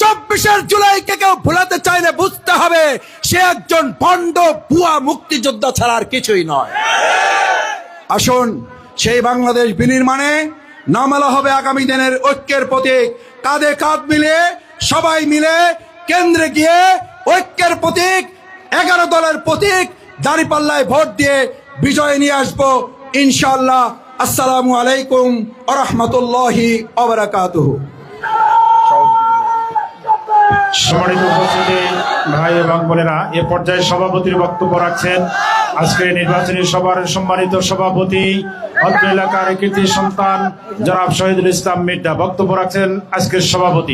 24 জুলাইকে কেউ ভুলাতে চাইলে বুঝতে হবে সে একজন ভণ্ড ভুয়া মুক্তিযোদ্ধা ছাড়া আর কিছুই নয়। আসুন, সেই বাংলাদেশ বিনির্মাণে নামালা হবে আগামী দিনের ঐক্যের প্রতীক। কাঁধে কাঁধ মিলিয়ে সবাই মিলে কেন্দ্রে গিয়ে ঐক্যের প্রতীক, 11 দলের প্রতীক দাঁড়িপাল্লায় ভোট দিয়ে বিজয় নিয়ে আসবো ইনশাআল্লাহ। আসসালামু আলাইকুম ওয়া রাহমাতুল্লাহি ওয়া বারাকাতুহু। সম্মানিত উপস্থিতি ভাই এবং বোনেরা, এ পর্যায়ে সভাপতির বক্তব্য রাখছেন আজকের নির্বাচনী সভার সম্মানিত সভাপতি, অত্র এলাকার কৃতি সন্তান জনাব শহীদুল ইসলাম মির্জা। বক্তব্য রাখছেন আজকের সভাপতি।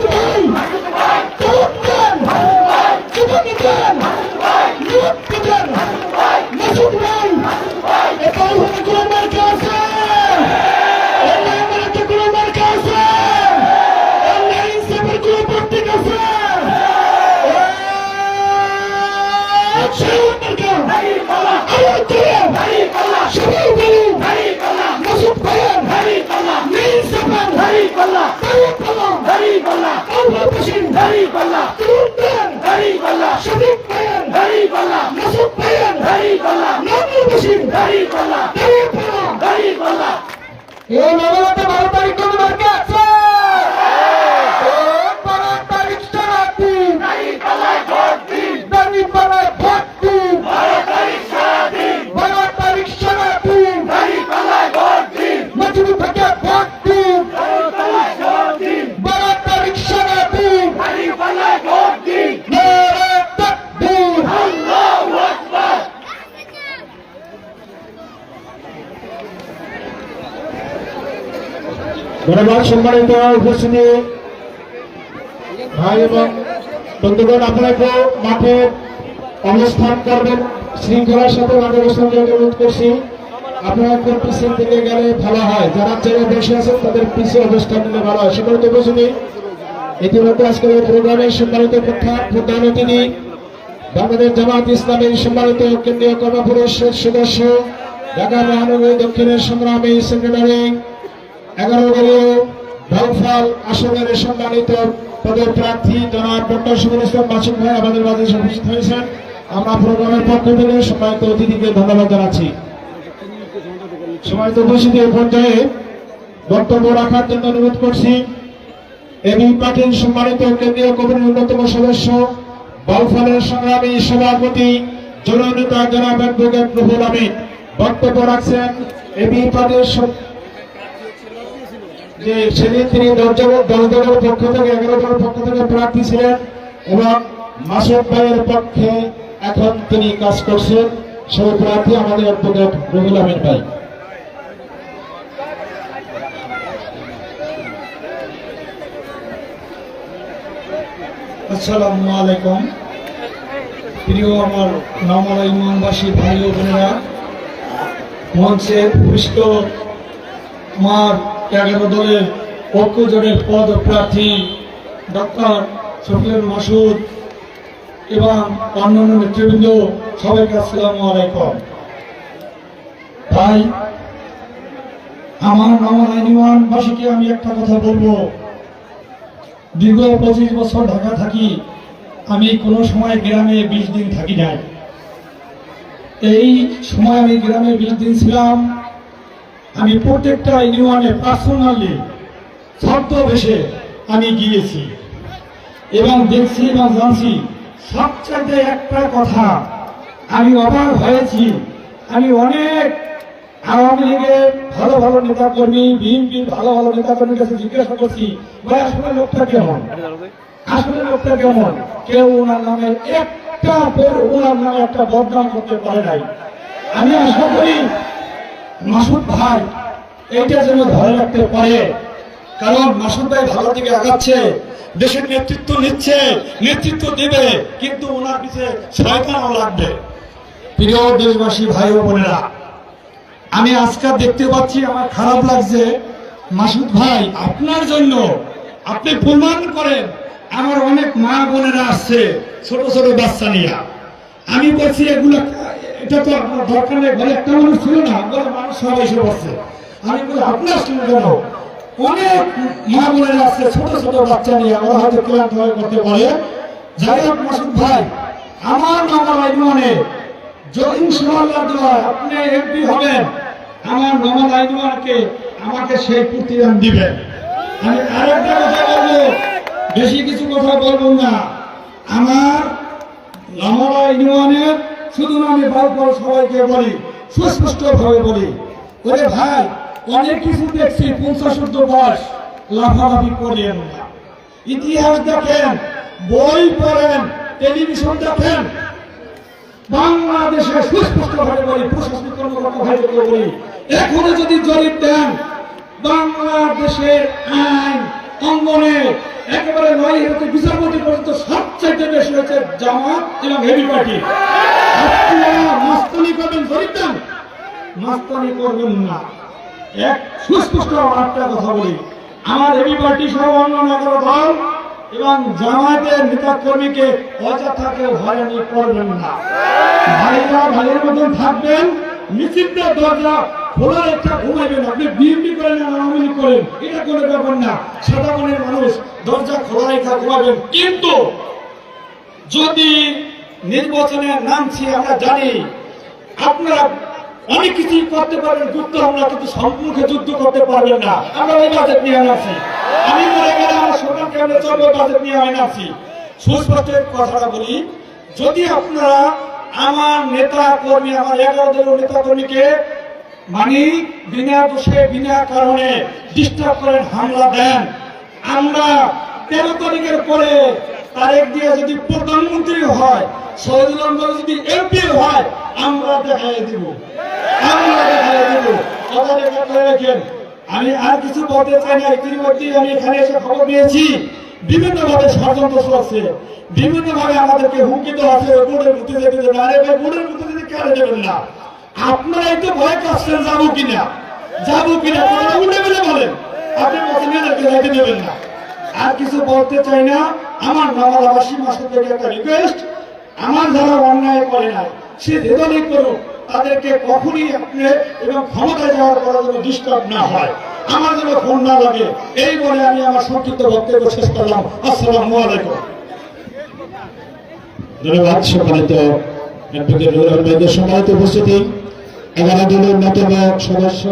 মাসুদ ভাই তালুক দেন, যুবতী দেন, মুক্তি দেন, মাসুদ ভাই এবার হতে কোনো মার্কা আছে, অন্যায় মারাতে কোনো মার্কা আছে, অন্যায় ইনসাফের কোনো প্রতীক আছে, সেই মার্কা আমার দিয়ে সবাই বলুন মাসুদ ভাইয়ের ইনসাফের এই মামলাতে 12 তারিখ কোন মার্কে আছে? 12 তারিখ সারাদিন দাঁড়িপাল্লায় ভোট দিন, 12 তারিখ সারাদিন মজুরি থেকে ভোট দিন, 12 তারিখ সারাদিন নারে তাকবীর, আল্লাহু আকবার। ধন্যবাদ সম্মানিত উপস্থিতি ভাই এবং বন্ধুগণ, আপনারা একটু মাঠে অবস্থান করবেন, শৃঙ্খলার সাথে মাঠে অবস্থান করতে অনুরোধ করছি। আপনারা একটু পিছিয়ে থেকে গেলে ভালো হয়, যারা জায়গায় বসে আছেন তাদের পিছিয়ে অবস্থান নিলে ভালো হয়। সম্মানিত উপস্থিতি, ইতিমধ্যে আজকের এই প্রোগ্রামের সম্মানিত প্রধান অতিথি বাংলাদেশ জামাত ইসলামের সম্মানিত কেন্দ্রীয় কর্মপরিষদ সদস্য, ঢাকা মহানগরী দক্ষিণের সংগ্রামী সেক্রেটারি, 11 দলীয় বাউফল আসনের সম্মানিত পদপ্রার্থী জনাব ডক্টর সুমন ইসলাম মাসুদ ভাই আমাদের মাঝে উপস্থিত হয়েছেন। আমরা প্রোগ্রামের পক্ষ থেকে সম্মানিত অতিথিকে ধন্যবাদ জানাচ্ছি। সম্মানিত উপস্থিতি, এই পর্যায়ে বক্তব্য রাখার জন্য অনুরোধ করছি এবি পার্টির সম্মানিত কেন্দ্রীয় কমিটির অন্যতম সদস্য, বাউফলের সংগ্রামী সভাপতি, জননেতা জনাব অ্যাডভোকেট রুহুল আমিন। বক্তব্য রাখছেন এবি পার্টির যে সেদিন তিনি 10 দলের পক্ষ থেকে 11 দলের পক্ষ থেকে প্রার্থী ছিলেন এবং মাসুদ ভাইয়ের পক্ষে এখন তিনি কাজ করছেন, সেই প্রার্থী আমাদের অ্যাডভোকেট রুহুল আমিন ভাই। আসসালামু আলাইকুম। প্রিয় আমার নওমালা ইউনিয়নবাসী ভাই ও বোনেরা, মঞ্চে পুষ্ট আমার 11 দলের ঐক্যজোটের পদপ্রার্থী ডক্টর শফিউল মাসুদ এবং অন্যান্য নেতৃবৃন্দ, সবাইকে আসসালামু আলাইকুম। ভাই, আমার নওমালা ইউনিয়নবাসীকে আমি একটা কথা বলবো, দীর্ঘ 25 বছর ঢাকা থাকি, আমি কোনো সময় গ্রামে 20 দিন থাকি নাই। এই সময় আমি গ্রামে 20 দিন ছিলাম। আমি প্রত্যেকটা ইউনিয়নে পার্সোনালি ছদ্মবেশে আমি গিয়েছি এবং দেখছি এবং জানছি। সবচাইতে একটা কথা আমি অবাক হয়েছি, আমি অনেক আওয়ামী লীগের ভালো ভালো নেতা কর্মী, বিএনপির ভালো ভালো নেতা কর্মীর কাছে জিজ্ঞাসা করছি, ভাই আসলে লোকটা কেমন, আসলে লোকটা কেমন? কেউ ওনার নামে ওনার নামে একটা বদনাম করতে পারে নাই। আমি আশা করি মাসুদ ভাই এইটা যেন ধরে রাখতে পারে, কারণ মাসুদ ভাই ভালো দিকে আগাচ্ছে, দেশের নেতৃত্ব নিচ্ছে, নেতৃত্ব দেবে, কিন্তু ওনার পিছে শয়তানও লাগবে। প্রিয় দেশবাসী ভাই ও বোনেরা, আমি আজকে দেখতে পাচ্ছি, আমার খারাপ লাগছে। মাসুদ ভাই, আপনার জন্য আপনি প্রমাণ করেন, আমার অনেক মা বোনেরা আসছে ছোট ছোট বাচ্চা নিয়ে। আমি বলছি এগুলো এটা তো আপনার দরকার নেই, ঘরে একটা মানুষ ছিল না, মানুষ সবাই এসে বসছে। আমি বলি আপনার শুনে কেন, অনেক মা বোনেরা আসছে ছোট ছোট বাচ্চা নিয়ে, ওরা হয়তো ক্লান্ত হয়ে করতে পারে। যাই হোক মাসুদ ভাই, আমার নওমালা ইউনিয়নে ইনশাআল্লাহ আপনি এমপি হবেন, আমার নওমালা ইউনিয়নকে আমাকে সেই প্রতিদান দিবেন। আমি আরেকটা কথা বলবো, বেশি কিছু কথা বলবো না। আমার নওমালা ইউনিয়নের শুধু আমি বারবার সবাইকে বলি, সুস্পষ্ট ভাবে বলি, ওরে ভাই, অনেক কিছু দেখছি, 50 বয়স, লাফালাফি করিয়েন না। ইতিহাস দেখেন, বই পড়েন, টেলিভিশন দেখেন। বাংলাদেশে সুস্পষ্ট ভাবে বলি, প্রশাসনিক কর্মকর্তা ভাইকে বলি, এখনো যদি জরিপ দেন, বাংলাদেশের আইন অঙ্গনে একেবারে নয় হতে বিচারপতি পর্যন্ত সবচাইতে বেশি হচ্ছে জামাত এবং হেভি পার্টি। আপনারা মাস্তানি করবেন ফরিদান, মাস্তানি করবেন না। এক সুস্পষ্ট একটা কথা বলি, আমার হেভি পার্টি সহ অন্য 11 দল এবং জামায়াতের নেতা কর্মীকে অযথা কেউ হয়রানি করবেন না। ভাইরা ভাইয়ের মতন থাকবেন, নিষিদ্ধ দরজা খোলা একটা ঘুমাইবেন। আপনি বিএনপি করেন না আওয়ামী লীগ করেন, এটা কোনো ব্যাপার না। সাদা মনের মানুষ দরজা খোলা রেখা ঘুমাবেন। কিন্তু যদি নির্বাচনের নামছি আমরা জানি আপনারা অনেক কিছুই করতে পারবেন, যুদ্ধ আমরা, কিন্তু সম্মুখে যুদ্ধ করতে পারবেন না। আমরা ওই বাজেট নিয়ে আনাচ্ছি, আমি মনে গেলে আমার সরকারকে আমরা চলবে বাজেট নিয়ে আনাচ্ছি। সুস্পষ্ট কথাটা বলি, যদি আপনারা আমার নেতা কর্মী, আমার 11 দলের নেতা কর্মীকে মানে বিনা দোষে বিনা কারণে ডিস্টার্ব করেন, হামলা দেন, আমরা 13 তারিখের পরে তারিখ দিয়ে যদি প্রধানমন্ত্রী হয়, শহীদুল আলম যদি এমপি হয়, আমরা দেখাই দিব, আমরা দেখাই দিব। কথা রেখা করে রাখেন। আমি আর কিছু বলতে চাই না। ইতিমধ্যে আমি এখানে এসে খবর পেয়েছি বিভিন্নভাবে ষড়যন্ত্র চলছে, বিভিন্নভাবে আমাদেরকে হুমকি দেওয়া আছে, বোর্ডের মধ্যে যেতে দেবেন। আরে ভাই, বোর্ডের মধ্যে যেতে কেন দেবেন না? আপনারাই তো ভয় কাটছেন যাবো কিনা, যাবো কিনা, উঠে বলে বলেন, আপনি প্রতিনিধিদেরকে যেতে দেবেন না। আর কিছু বলতে চাই না। আমার নগরবাসী মাসের থেকে একটা রিকোয়েস্ট, আমার যারা অন্যায় করে নাই সে যেদলই করুক, তাদেরকে কখনই আপনি এবং ক্ষমতায় যাওয়ার করার জন্য ডিস্টার্ব না হয়, আমার জন্য ফোন না লাগে। এই বলে আমি আমার সংক্ষিপ্ত বক্তব্য শেষ করলাম। আসসালামু আলাইকুম। ধন্যবাদ। সম্মানিত অ্যাডভোকেট নুরুল আহমেদের সম্মানিত উপস্থিতি, 11 দলের অন্যতম সদস্য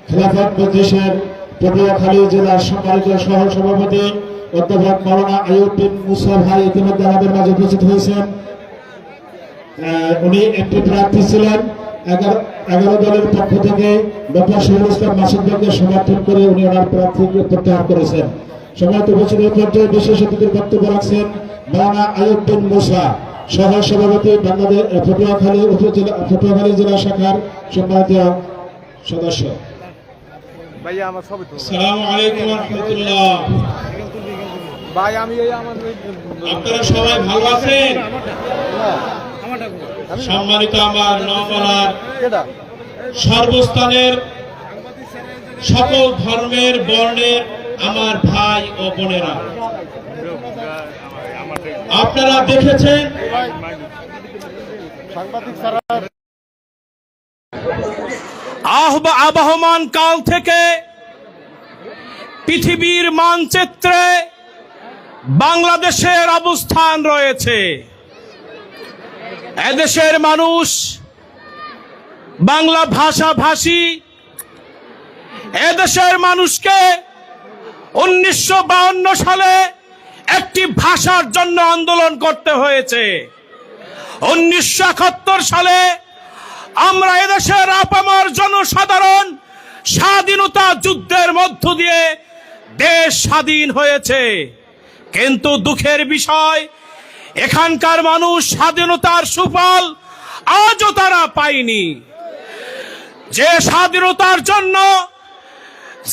খেলাফত মজলিসের পটুয়াখালী জেলার সম্মানিত সহ সভাপতি অধ্যাপক মাওলানা আইয়ুব বিন মুসা ভাই ইতিমধ্যে আমাদের মাঝে উপস্থিত হয়েছেন। উনি একটি প্রার্থী ছিলেন। 11 দলের পক্ষ থেকে ডক্টর শহীদুল ইসলাম মাসুদ ভাইকে সমর্থন করে উনি ওনার প্রার্থীকে প্রত্যাহার করেছেন। সম্মানিত উপস্থিতি পর্যায়ে বিশেষ অতিথির বক্তব্য রাখছেন মাওলানা আইয়ুব বিন মুসা, সহ সভাপতি বাংলাদেশ পটুয়াখালী জেলা শাখার সম্মানিত সদস্য। আসসালামু আলাইকুম ওয়া রাহমাতুল্লাহ। আপনারা সবাই ভালো আছেন? সম্মানিত আমার নওপাড়ার সর্বস্থানের সকল ধর্মের বর্ণের আমার ভাই ও বোনেরা, আপনারা দেখেছেন আবহমান কাল থেকে পৃথিবীর মানচিত্রে বাংলাদেশের অবস্থান রয়েছে। এদেশের মানুষ বাংলা ভাষাভাষী, এদেশের মানুষকে 1952 সালে একটি ভাষার জন্য আন্দোলন করতে হয়েছে। 1971 সালে আমরা এদেশের আপামর জনসাধারণ স্বাধীনতা যুদ্ধের মধ্য দিয়ে দেশ স্বাধীন হয়েছে। কিন্তু দুঃখের বিষয়, এখানকার মানুষ স্বাধীনতার সুফল আজও তারা পায়নি। যে স্বাধীনতার জন্য,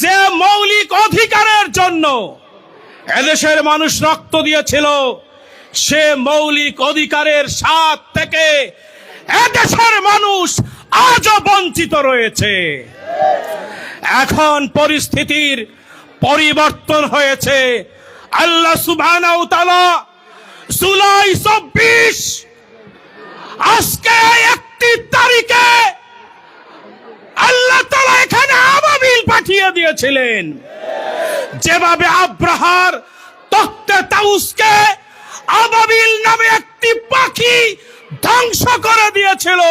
যে মৌলিক অধিকারের জন্য এদেশের মানুষ রক্ত দিয়েছিল, সে মৌলিক অধিকারের স্বাদ থেকে এদেশের মানুষ আজও বঞ্চিত রয়েছে। এখন পরিস্থিতির পরিবর্তন হয়েছে। আল্লাহ সুবহানাহু ওয়া তাআলা জুলাই 24 আজকে 31 তারিখে আল্লাহ তাআলা এখানে আবাবিল পাঠিয়ে দিয়েছিলেন। যেভাবে আব্রাহার তখতে তাউসকে আবাবিল নামে একটি পাখি ধ্বংস করে দিয়েছিল,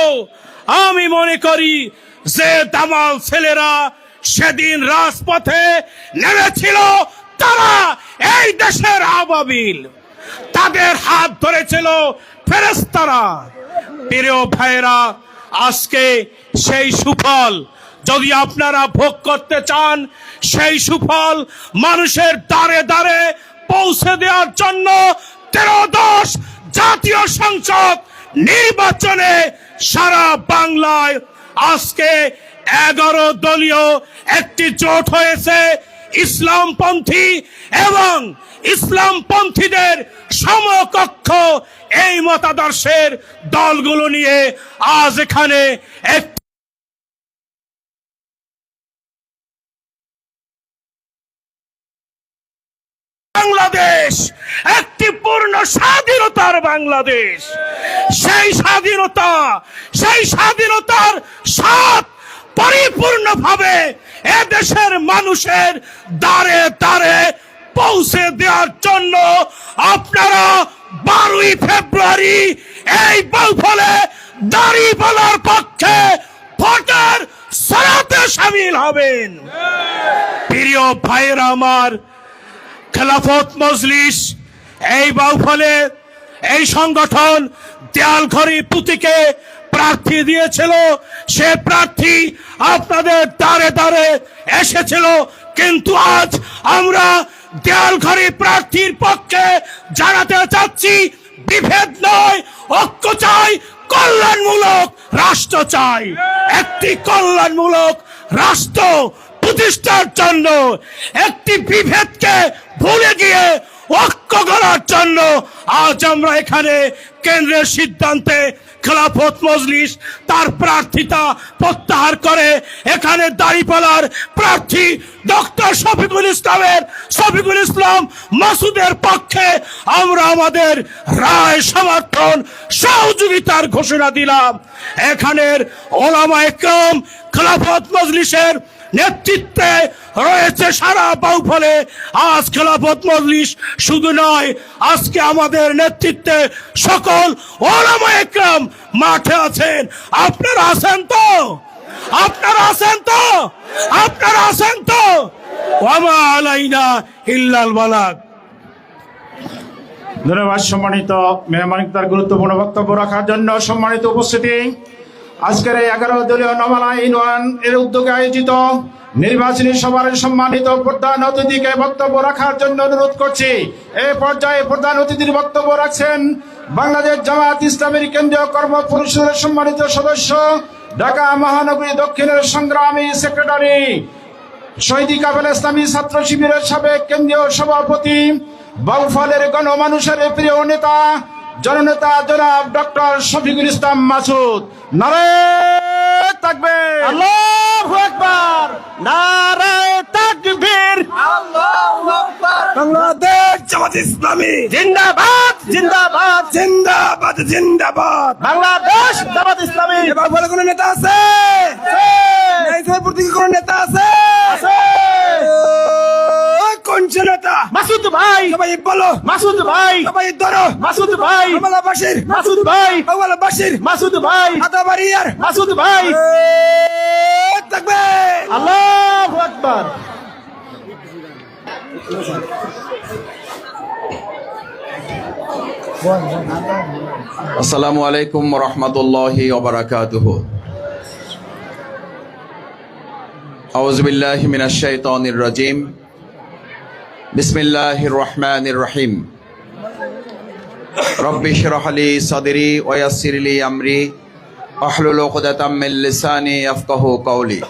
আমি মনে করি যে দামাল ছেলেরা সেদিন রাজপথে নেমেছিল, তারা এই দেশের আবাবিল, তাদের হাত ধরেছিল ফেরেশতারা। প্রিয় ভাইরা, আজকে সেই সুফল যদি আপনারা ভোগ করতে চান, সেই সুফল মানুষের দ্বারে দ্বারে পৌঁছে দেওয়ার জন্য 13দশ জাতীয় সংসদ নির্বাচনে সারা বাংলায় আজকে 11 দলীয় একটি জোট হয়েছে। ইসলামপন্থী এবং ইসলামপন্থীদের সমকক্ষ এই মতাদর্শের দলগুলো নিয়ে আজ এখানে এক বাংলাদেশ, একটি পূর্ণ স্বাধীনতার বাংলাদেশ। সেই স্বাধীনতার স্বাদ পরিপূর্ণভাবে এদেশের মানুষের দ্বারে দ্বারে পৌঁছে দেওয়ার জন্য আপনারা 12ই ফেব্রুয়ারি এই বাউফলে দাঁড়িপাল্লার পক্ষে ভোটার সরাতে শামিল হবেন। প্রিয় ভাইয়েরা আমার, খেলাফত মজলিস এই বাউফলে এই সংগঠন দেয়ালঘড়ি পুতিকে প্রার্থী দিয়েছিল। সে প্রার্থী আপনাদের দ্বারে দ্বারে এসেছিল, কিন্তু আজ আমরা দেয়ালঘড়ি প্রার্থীর পক্ষে জানাতে চাচ্ছি, বিভেদ নয়, ঐক্য চাই, কল্যাণমূলক রাষ্ট্র চাই। একটি কল্যাণমূলক রাষ্ট্র প্রতিষ্ঠার জন্য, একটি বিভেদকে ভুলে গিয়ে ঐক্য করার জন্য আজ আমরা এখানে কেন্দ্রের সিদ্ধান্তে খেলাফত মজলিস তার প্রার্থিতা প্রত্যাহার করে এখানে দাঁড়িপাল্লার প্রার্থী ডক্টর শফিকুল ইসলাম মাসুদের পক্ষে আমরা আমাদের রায় সমর্থন সহযোগিতার ঘোষণা দিলাম। এখানের ওলামায়ে কেরাম খেলাফত মজলিসের নেতৃত্বে রয়েছে সারা বাউফলে। আজ খেলাফত মজলিস শুধু নয়, আজকে আমাদের নেতৃত্বে সকল ওলামায়ে কেরাম মাঠে আছেন। আপনারা আছেন তো? ওয়ামা আলাইনা ইল্লাল বালাগ। ধন্যবাদ সম্মানিত মেহমান, তার গুরুত্বপূর্ণ বক্তব্য রাখার জন্য। সম্মানিত উপস্থিতি, আজকের এই 11 দলীয় নমালা ইউনিয়ন এর উদ্যোগে আয়োজিত নির্বাচনী সভার সম্মানিত প্রধান অতিথিকে বক্তব্য রাখার জন্য অনুরোধ করছি। এই পর্যায়ে প্রধান অতিথির বক্তব্য রাখছেন বাংলাদেশ জামায়াত ইসলামীর কেন্দ্রীয় কর্ম পরিষদের সম্মানিত সদস্য, ঢাকা মহানগরী দক্ষিণের সংগ্রামী সেক্রেটারি, শহীদ কাফেলা ইসলামী ছাত্র শিবিরের সাবেক কেন্দ্রীয় সভাপতি, বাউফলের গণমানুষের প্রিয় নেতা, জননেতা জনাব ডক্টর শফিকুল ইসলাম মাসুদ। নারায়ে তাকবীর, আল্লাহু আকবার, নারায়ে তাকবীর, আল্লাহু আকবার। বাংলাদেশ জামাত ইসলামী জিন্দাবাদ, জিন্দাবাদ, জিন্দাবাদ, জিন্দাবাদ। বাংলাদেশ জামাত ইসলামী। বাউফলে কোন নেতা আছে? কোন নেতা আছে? কোন নেতা? মাসুদ ভাই। সবাই বলো মাসুদ ভাই। সবাই ধরো মাসুদ ভাই। মাওলানা বাশির মাসুদ ভাই। মাওলানা বাশির মাসুদ ভাই। আতাবাড়িয়ার মাসুদ ভাই। তাকবীর, আল্লাহু আকবার। আসসালামু আলাইকুম ওয়া রাহমাতুল্লাহি ওয়া বারাকাতুহু। আউযু বিল্লাহি মিনাশ শাইতানির রাজীম। বিসমিল্লাহির রহমানির রহিম। রব্বি ইশরাহ লি সাদরি ওয়া ইয়াসসির লি আমরি ওয়াহলুল উকদাতাম মিন লিসানি ইয়াফকাহু কওলি।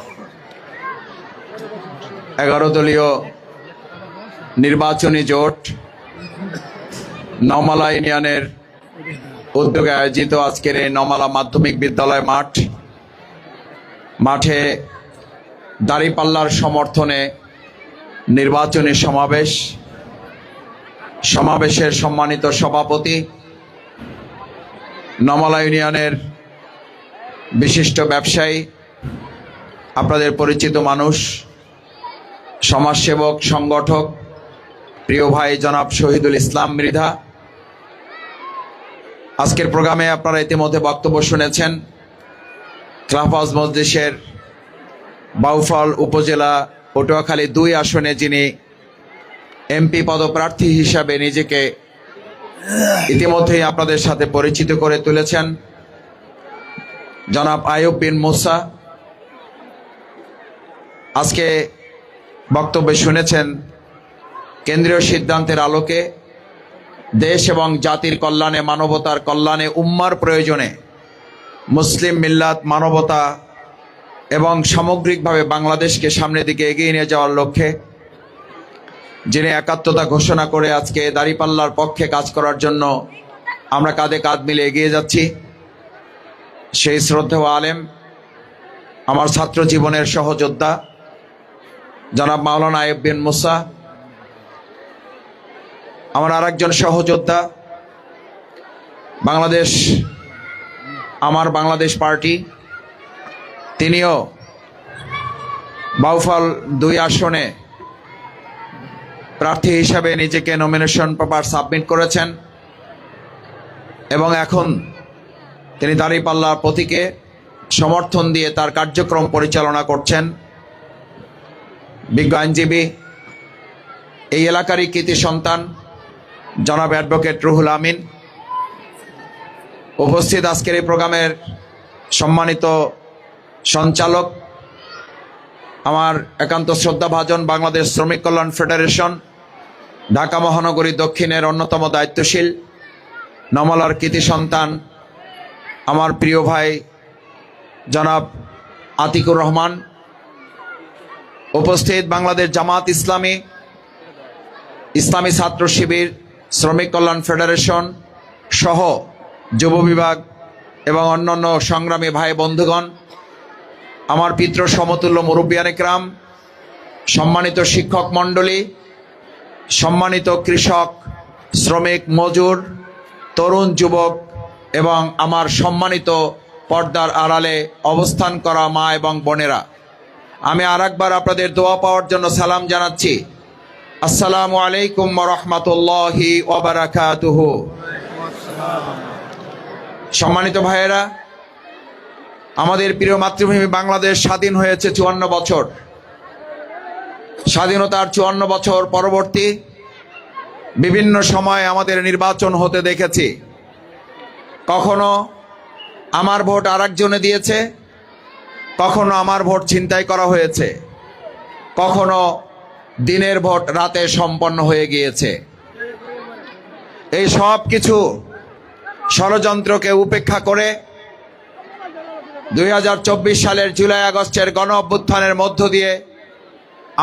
11 দলীয় নির্বাচনী জোট নমালা ইউনিয়নের উদ্যোগে আয়োজিত আজকের এই নমালা মাধ্যমিক বিদ্যালয় মাঠে দাঁড়িপাল্লার সমর্থনে নির্বাচনী সমাবেশের সম্মানিত সভাপতি, নমালা ইউনিয়নের বিশিষ্ট ব্যবসায়ী, আপনাদের পরিচিত মানুষ, সমাজসেবক, সংগঠক, প্রিয় ভাই জনাব শহীদুল ইসলাম মৃধা। আজকের প্রোগ্রামে আপনারা ইতিমধ্যে বক্তব্য শুনেছেন। খেলাফত মজলিসের বাউফল উপজেলা পটুয়াখালী 2 আসনে যিনি এমপি পদপ্রার্থী হিসাবে নিজেকে ইতিমধ্যেই আপনাদের সাথে পরিচিত করে তুলেছেন, জনাব আইয়ুব বিন মুসা। আজকে বক্তব্যে শুনেছেন কেন্দ্রীয় সিদ্ধান্তের আলোকে দেশ এবং জাতির কল্যাণে, মানবতার কল্যাণে, উম্মার প্রয়োজনে, মুসলিম মিল্লাত, মানবতা এবং সামগ্রিকভাবে বাংলাদেশকে সামনের দিকে এগিয়ে নিয়ে যাওয়ার লক্ষ্যে যিনি একাত্মতা ঘোষণা করে আজকে দাঁড়িপাল্লার পক্ষে কাজ করার জন্য আমরা কাঁধে কাঁধ মিলে এগিয়ে যাচ্ছি, সেই শ্রদ্ধেয় আলেম, আমার ছাত্র জীবনের সহযোদ্ধা জনাব মাওলানা আইয়ুব বিন মুসা, আমার আরেকজন সহযোদ্ধা বাংলাদেশ পার্টি, তিনিও বাউফল 2 আসনে প্রার্থী হিসাবে নিজেকে নমিনেশন পেপার সাবমিট করেছেন এবং এখন তিনি দাঁড়িপাল্লার প্রতীকে সমর্থন দিয়ে তার কার্যক্রম পরিচালনা করছেন। বিজ্ঞ আইনজীবী, এই এলাকারই কৃতি সন্তান জনাব অ্যাডভোকেট রুহুল আমিন, উপস্থিত আজকের এই প্রোগ্রামের সম্মানিত সঞ্চালক, আমার একান্ত শ্রদ্ধাভাজন বাংলাদেশ শ্রমিক কল্যাণ ফেডারেশন ঢাকা মহানগরী দক্ষিণের অন্যতম দায়িত্বশীল নমলার কৃতি সন্তান আমার প্রিয় ভাই জনাব আতিকুর রহমান, উপস্থিত বাংলাদেশ জামাত ইসলামী, ইসলামী ছাত্র শিবির, শ্রমিক কল্যাণ ফেডারেশন সহ যুব বিভাগ এবং অন্যান্য সংগ্রামী ভাই বন্ধুগণ, আমার পিতৃ সমতুল্য মুরব্বিয়ান ইকরাম, সম্মানিত শিক্ষক মণ্ডলী, সম্মানিত কৃষক, শ্রমিক, মজুর, তরুণ, যুবক এবং আমার সম্মানিত পর্দার আড়ালে অবস্থান করা মা এবং বোনেরা, আমি আরেকবার আপনাদের দোয়া পাওয়ার জন্য সালাম জানাচ্ছি। আসসালামু আলাইকুম ওয়া রাহমাতুল্লাহি ওয়া বারাকাতুহু। সম্মানিত ভাইয়েরা, আমাদের প্রিয় মাতৃভূমি বাংলাদেশ স্বাধীন হয়েছে 54 বছর। স্বাধীনতার 54 বছর পরবর্তী বিভিন্ন সময় আমাদের নির্বাচন হতে দেখেছি। কখনো আমার ভোট আরেকজনে দিয়েছে, কখনো আমার ভোট ছিনতাই করা হয়েছে, কখনো দিনের ভোট রাতে সম্পন্ন হয়ে গিয়েছে। এই সব কিছু ষড়যন্ত্রকে উপেক্ষা করে 2024 সালের জুলাই আগস্টের গণ অভ্যুত্থানের মধ্য দিয়ে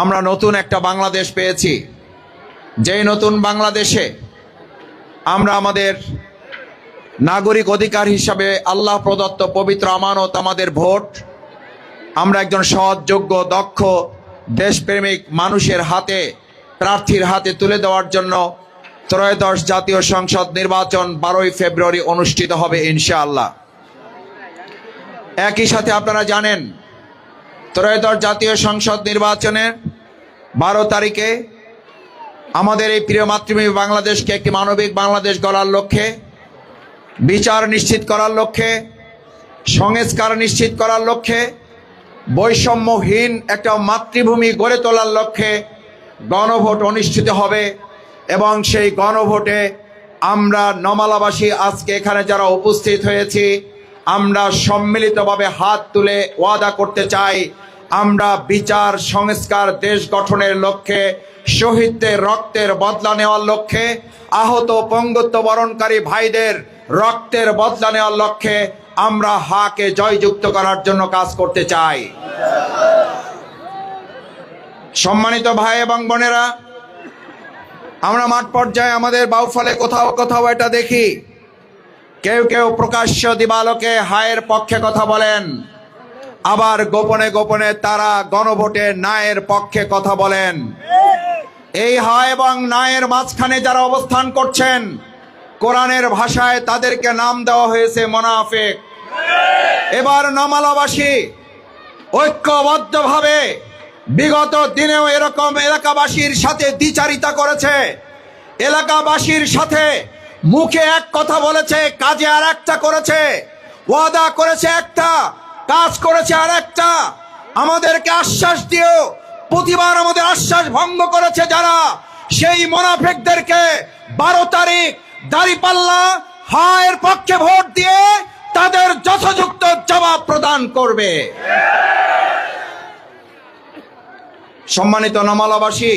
আমরা নতুন একটা বাংলাদেশ পেয়েছি। যেই নতুন বাংলাদেশে আমরা আমাদের নাগরিক অধিকার হিসাবে আল্লাহ প্রদত্ত পবিত্র আমানত আমাদের ভোট আমরা একজন সৎ, যোগ্য, দক্ষ, দেশপ্রেমিক মানুষের হাতে, প্রার্থীর হাতে তুলে দেওয়ার জন্য ত্রয়োদশ জাতীয় সংসদ নির্বাচন 12 ফেব্রুয়ারি অনুষ্ঠিত হবে ইনশাআল্লাহ। একই সাথে আপনারা জানেন, ত্রয়োদশ জাতীয় সংসদ নির্বাচনের 12 তারিখে আমাদের এই প্রিয় মাতৃভূমি বাংলাদেশকে একটি মানবিক বাংলাদেশ গড়ার লক্ষ্যে, বিচার নিশ্চিত করার লক্ষ্যে, সংস্কার নিশ্চিত করার লক্ষ্যে, বৈষম্যহীন একটা মাতৃভূমি গড়ে তোলার লক্ষ্যে গণভোট অনুষ্ঠিত হবে এবং সেই গণভোটে আমরা নমালাবাসী আজকে এখানে যারা উপস্থিত হয়েছি, আমরা সম্মিলিতভাবে হাত তুলে ওয়াদা করতে চাই, আমরা বিচার, সংস্কার, দেশ গঠনের লক্ষ্যে, শহীদদের রক্তের বদলা নেওয়ার লক্ষ্যে, আহত পঙ্গুত্ব বরণকারী ভাইদের রক্তের বদলা নেওয়ার লক্ষ্যে আমরা হাকে জয়যুক্ত করার জন্য কাজ করতে চাই। সম্মানিত ভাই এবং বোনেরা, আমরা মাঠ পর্যায়ে আমাদের বাউফলে কোথাও কোথাও এটা দেখি, কেউ কেউ প্রকাশ্য দিবালোকে হায়ের পক্ষে কথা বলেন, আবার গোপনে গোপনে তারা গণভোটে নায়ের পক্ষে কথা বলেন। এই হায় এবং নায়ের মাঝখানে যারা অবস্থান করছেন, কোরআনের ভাষায় তাদেরকে নাম দেওয়া হয়েছে মুনাফিক। এবার নমালাবাসী ঐক্যবদ্ধভাবে বিগত দিনেও এরকম এলাকাবাসীর সাথে দ্বিচারিতা করেছে, এলাকাবাসীর সাথে মুখে এক কথা বলেছে, কাজে আর একটা করেছে, ওয়াদা করেছে একটা, কাজ করেছে আর একটা। আমাদেরকে আশ্বাস দিয়েও প্রতিবার আমাদের আশ্বাস ভঙ্গ করেছে যারা, সেই মুনাফিকদেরকে 12 তারিখ দাঁড়িপাল্লা হায়ের পক্ষে ভোট দিয়ে তাদের যথাযথ জবাব প্রদান করবে। সম্মানিত নমালাবাসী,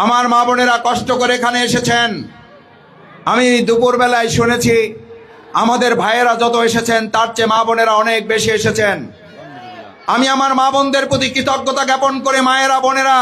আমার মা বোনেরা কষ্ট করে এখানে এসেছেন। আমি দুপুরবেলায় শুনেছি আমাদের ভাইয়েরা যত এসেছেন তার চেয়ে মা বোনেরা অনেক বেশি এসেছেন। আমি আমার মা বোনদের প্রতি কৃতজ্ঞতা জ্ঞাপন করে, মায়েরা, বোনেরা,